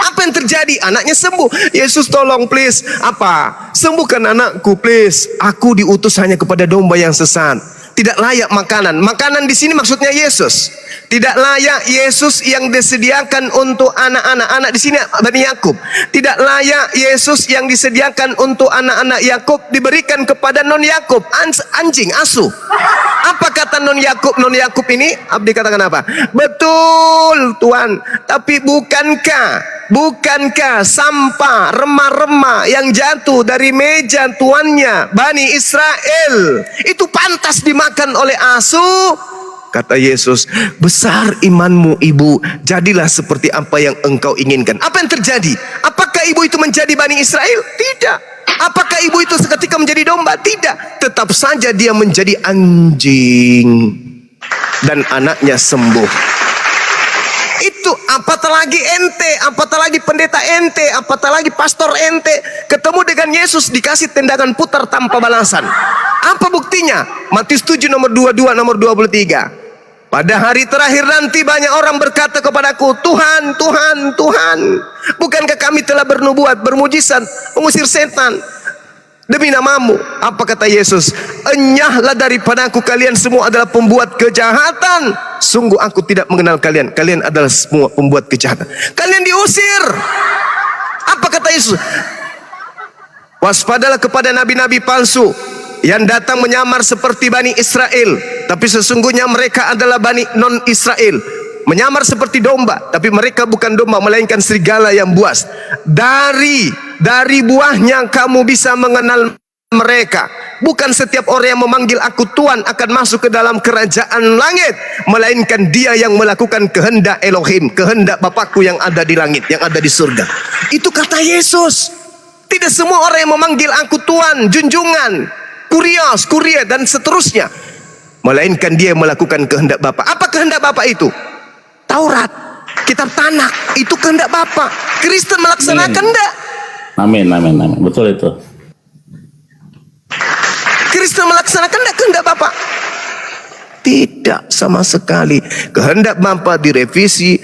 Apa yang terjadi? Anaknya sembuh. Yesus tolong please. Apa? Sembuhkan anakku please. Aku diutus hanya kepada domba yang sesat. Tidak layak makanan. Makanan di sini maksudnya Yesus. Tidak layak Yesus yang disediakan untuk anak-anak di sini Bani Yakub. Tidak layak Yesus yang disediakan untuk anak-anak Yakub diberikan kepada non Yakub, anjing, asu. Apa kata non Yakub ini? Abdi katakan apa? Betul Tuhan. Tapi bukankah Bukankah sampah remah-remah yang jatuh dari meja tuannya Bani Israel itu pantas dimakan oleh asu? Kata Yesus, besar imanmu ibu, jadilah seperti apa yang engkau inginkan. Apa yang terjadi? Apakah ibu itu menjadi Bani Israel? Tidak. Apakah ibu itu seketika menjadi domba? Tidak. Tetap saja dia menjadi anjing. Dan anaknya sembuh. Itu apatah lagi ente, apatah lagi pendeta ente, apatah lagi pastor ente ketemu dengan Yesus dikasih tendangan putar tanpa balasan. Apa buktinya? Matius 7 nomor 22 nomor 23. Pada hari terakhir nanti banyak orang berkata kepadaku, Tuhan, Tuhan, Tuhan, bukankah kami telah bernubuat, bermujizat, mengusir setan demi namamu? Apa kata Yesus? Enyahlah daripadaku, kalian semua adalah pembuat kejahatan. Sungguh aku tidak mengenal kalian. Kalian adalah semua pembuat kejahatan. Kalian diusir. Apa kata Yesus? Waspadalah kepada nabi-nabi palsu yang datang menyamar seperti Bani Israel, tapi sesungguhnya mereka adalah Bani non-Israel. Menyamar seperti domba, tapi mereka bukan domba, melainkan serigala yang buas. Dari buahnya kamu bisa mengenal mereka. Bukan setiap orang yang memanggil aku Tuhan akan masuk ke dalam kerajaan langit, melainkan dia yang melakukan kehendak Elohim, kehendak Bapakku yang ada di langit, yang ada di surga. Itu kata Yesus. Tidak semua orang yang memanggil aku Tuhan, junjungan, Kurios, Kuria, dan seterusnya, melainkan dia melakukan kehendak Bapa. Apa kehendak Bapa itu? Taurat, kitab Tanakh, itu kehendak Bapa. Kristen melaksanakan enggak? Amin, amin, amin. Betul itu. Kristen melaksanakan enggak kehendak Bapa? Tidak sama sekali. Kehendak Bapa direvisi,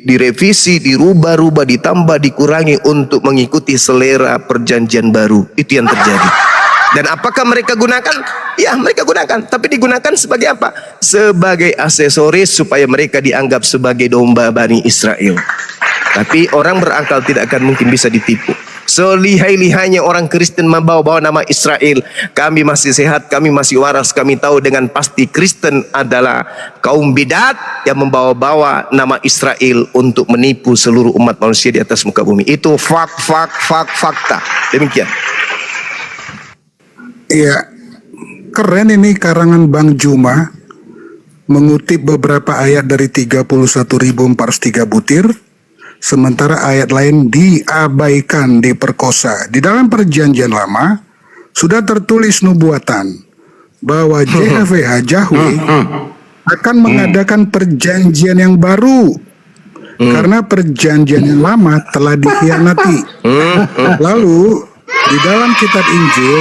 direvisi, dirubah-rubah, ditambah, dikurangi untuk mengikuti selera perjanjian baru. Itu yang terjadi. Dan apakah mereka gunakan? Ya, mereka gunakan. Tapi digunakan sebagai apa? Sebagai aksesoris supaya mereka dianggap sebagai domba Bani Israel. Tapi orang berakal tidak akan mungkin bisa ditipu. Selihai-lihainya orang Kristen membawa-bawa nama Israel, kami masih sehat, kami masih waras, kami tahu dengan pasti Kristen adalah kaum bidat yang membawa-bawa nama Israel untuk menipu seluruh umat manusia di atas muka bumi. Itu fakta. Demikian. Iya, keren ini karangan Bang Juma mengutip beberapa ayat dari 31.403 butir. Sementara ayat lain diabaikan, diperkosa. Di dalam perjanjian lama sudah tertulis nubuatan bahwa JHVH Yahweh akan mengadakan perjanjian yang baru karena perjanjian yang lama telah dikhianati. Lalu di dalam kitab Injil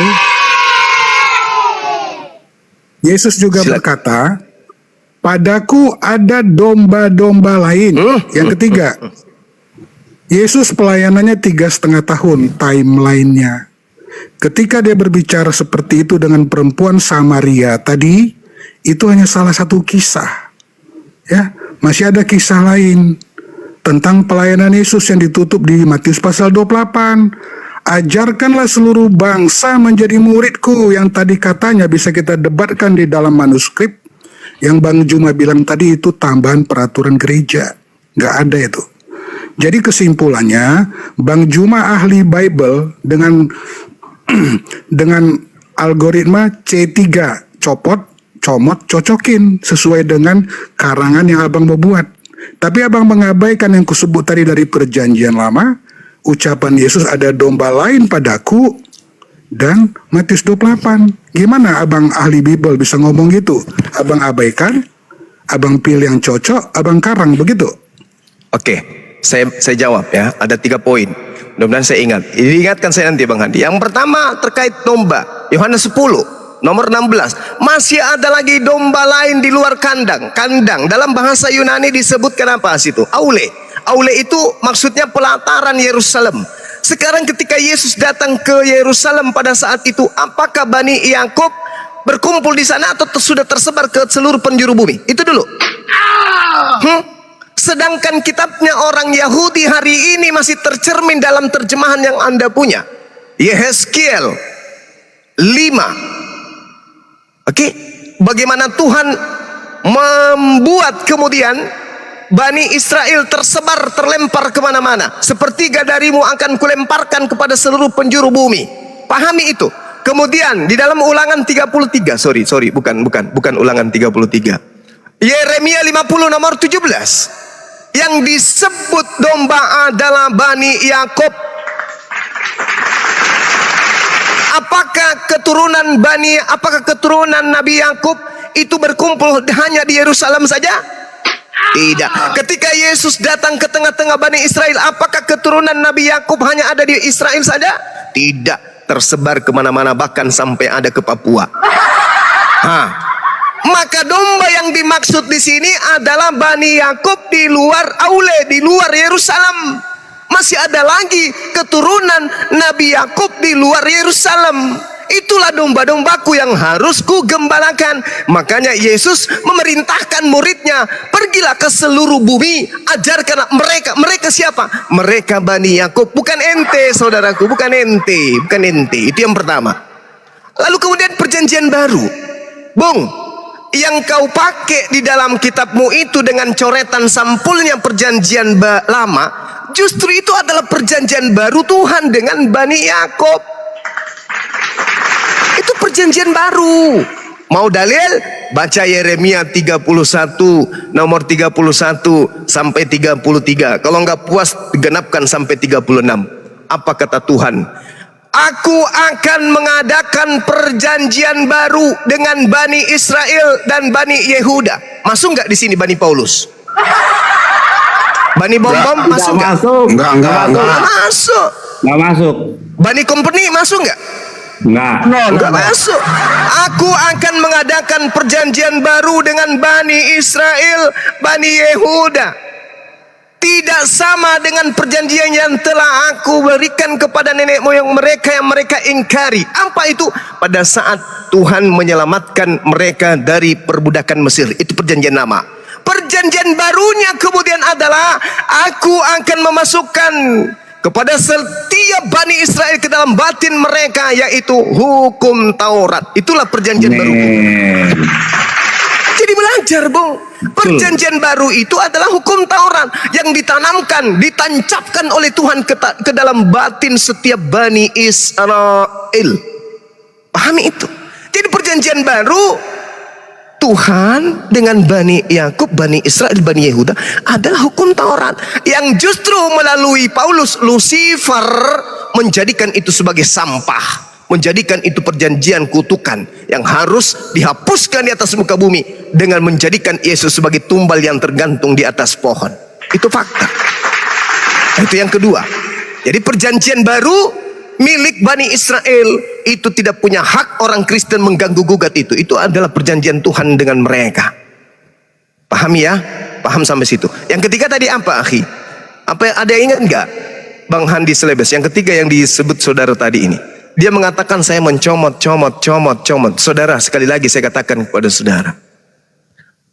Yesus juga berkata, padaku ada domba-domba lain. Yang ketiga, Yesus pelayanannya 3,5 tahun timelinenya. Ketika dia berbicara seperti itu dengan perempuan Samaria tadi, itu hanya salah satu kisah. Ya, masih ada kisah lain tentang pelayanan Yesus yang ditutup di Matius pasal 28. Ajarkanlah seluruh bangsa menjadi muridku, yang tadi katanya bisa kita debatkan di dalam manuskrip. Yang Bang Juma bilang tadi itu tambahan peraturan gereja. Nggak ada itu. Jadi kesimpulannya, Bang Juma ahli Bible dengan algoritma C3, copot, comot, cocokin sesuai dengan karangan yang abang mau buat. Tapi abang mengabaikan yang kusebut tadi dari perjanjian lama, ucapan Yesus ada domba lain padaku, dan Matius 28. Gimana abang ahli Bible bisa ngomong gitu? Abang abaikan, abang pilih yang cocok, abang karang, begitu? Oke. Saya jawab ya, ada 3 poin. Mudah-mudahan saya ingat. Diingatkan saya nanti Bang Handi. Yang pertama terkait domba, Yohanes 10 nomor 16. Masih ada lagi domba lain di luar kandang. Kandang dalam bahasa Yunani disebutkan apa situ? Aule. Aule itu maksudnya pelataran Yerusalem. Sekarang ketika Yesus datang ke Yerusalem pada saat itu, apakah Bani Yakub berkumpul di sana atau sudah tersebar ke seluruh penjuru bumi? Itu dulu. Sedangkan kitabnya orang Yahudi hari ini masih tercermin dalam terjemahan yang Anda punya. Yehezkiel 5. Oke, bagaimana Tuhan membuat kemudian Bani Israel tersebar, terlempar kemana-mana. Sepertiga darimu akan kulemparkan kepada seluruh penjuru bumi. Pahami itu. Kemudian di dalam Ulangan 33, bukan Ulangan 33. Yeremia 50 nomor 17. Yang disebut domba adalah Bani Yakub. Apakah keturunan Nabi Yakub itu berkumpul hanya di Yerusalem saja? Tidak. Ketika Yesus datang ke tengah-tengah Bani Israel, apakah keturunan Nabi Yakub hanya ada di Israel saja? Tidak. Tersebar kemana-mana, bahkan sampai ada ke Papua. Maka domba yang dimaksud di sini adalah Bani Yakub di luar Aule, di luar Yerusalem. Masih ada lagi keturunan Nabi Yakub di luar Yerusalem. Itulah domba-dombaku yang harus kugembalakan. Makanya Yesus memerintahkan muridnya, pergilah ke seluruh bumi, ajarkanlah mereka. Mereka siapa? Mereka Bani Yakub. Bukan ente, saudaraku, bukan ente. Itu yang pertama. Lalu kemudian perjanjian baru. Bung, yang kau pakai di dalam kitabmu itu dengan coretan sampulnya perjanjian lama, justru itu adalah perjanjian baru Tuhan dengan Bani Yakub. Itu perjanjian baru. Mau dalil? Baca Yeremia 31 nomor 31 sampai 33. Kalau nggak puas, genapkan sampai 36. Apa kata Tuhan? Aku akan mengadakan perjanjian baru dengan Bani Israel dan Bani Yehuda. Masuk nggak di sini Bani Paulus? Bani Bom-Bom masuk nggak? Enggak Masuk. Bani Company masuk nggak? Enggak masuk. Aku akan mengadakan perjanjian baru dengan Bani Israel, Bani Yehuda. Tidak sama dengan perjanjian yang telah aku berikan kepada nenek moyang mereka yang mereka ingkari. Apa itu? Pada saat Tuhan menyelamatkan mereka dari perbudakan Mesir. Itu perjanjian lama. Perjanjian barunya kemudian adalah aku akan memasukkan kepada setiap Bani Israel ke dalam batin mereka, yaitu hukum Taurat. Itulah perjanjian baru. Jadi belajar, Bung. Perjanjian baru itu adalah hukum Taurat yang ditanamkan, ditancapkan oleh Tuhan ke dalam batin setiap Bani Israel. Pahami itu. Jadi perjanjian baru Tuhan dengan Bani Yakub, Bani Israel, Bani Yehuda adalah hukum Taurat yang justru melalui Paulus, Lucifer menjadikan itu sebagai sampah, menjadikan itu perjanjian kutukan yang harus dihapuskan di atas muka bumi dengan menjadikan Yesus sebagai tumbal yang tergantung di atas pohon. Itu fakta. Itu yang kedua. Jadi perjanjian baru milik Bani Israel itu tidak punya hak orang Kristen mengganggu gugat itu. Itu adalah perjanjian Tuhan dengan mereka. Pahami ya? Paham sampai situ. Yang ketiga tadi apa, akhi? Apa ada yang ingat nggak? Bang Handi Selebes. Yang ketiga yang disebut saudara tadi ini. Dia mengatakan saya mencomot. Saudara, sekali lagi saya katakan kepada saudara.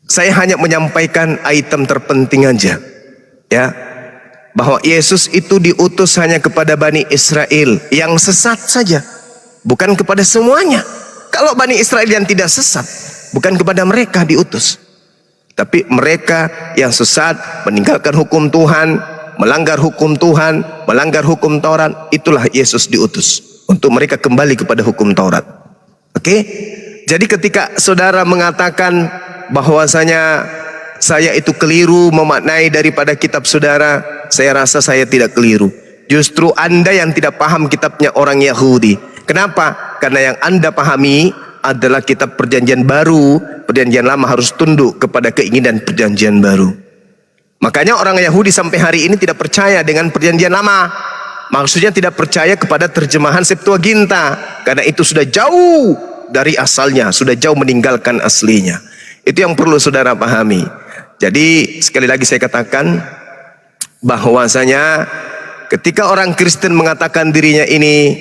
Saya hanya menyampaikan item terpenting aja. Ya. Bahwa Yesus itu diutus hanya kepada Bani Israel yang sesat saja, bukan kepada semuanya. Kalau Bani Israel yang tidak sesat, bukan kepada mereka diutus, tapi mereka yang sesat, meninggalkan hukum Tuhan, melanggar hukum Tuhan, melanggar hukum Taurat, itulah Yesus diutus untuk mereka kembali kepada hukum Taurat. Oke? Jadi ketika saudara mengatakan bahwasanya saya itu keliru memaknai daripada kitab saudara, saya rasa saya tidak keliru. Justru Anda yang tidak paham kitabnya orang Yahudi. Kenapa? Karena yang Anda pahami adalah kitab perjanjian baru. Perjanjian lama harus tunduk kepada keinginan perjanjian baru. Makanya orang Yahudi sampai hari ini tidak percaya dengan perjanjian lama. Maksudnya tidak percaya kepada terjemahan Septuaginta, karena itu sudah jauh dari asalnya, sudah jauh meninggalkan aslinya. Itu yang perlu saudara pahami. Jadi sekali lagi saya katakan bahwasanya ketika orang Kristen mengatakan dirinya ini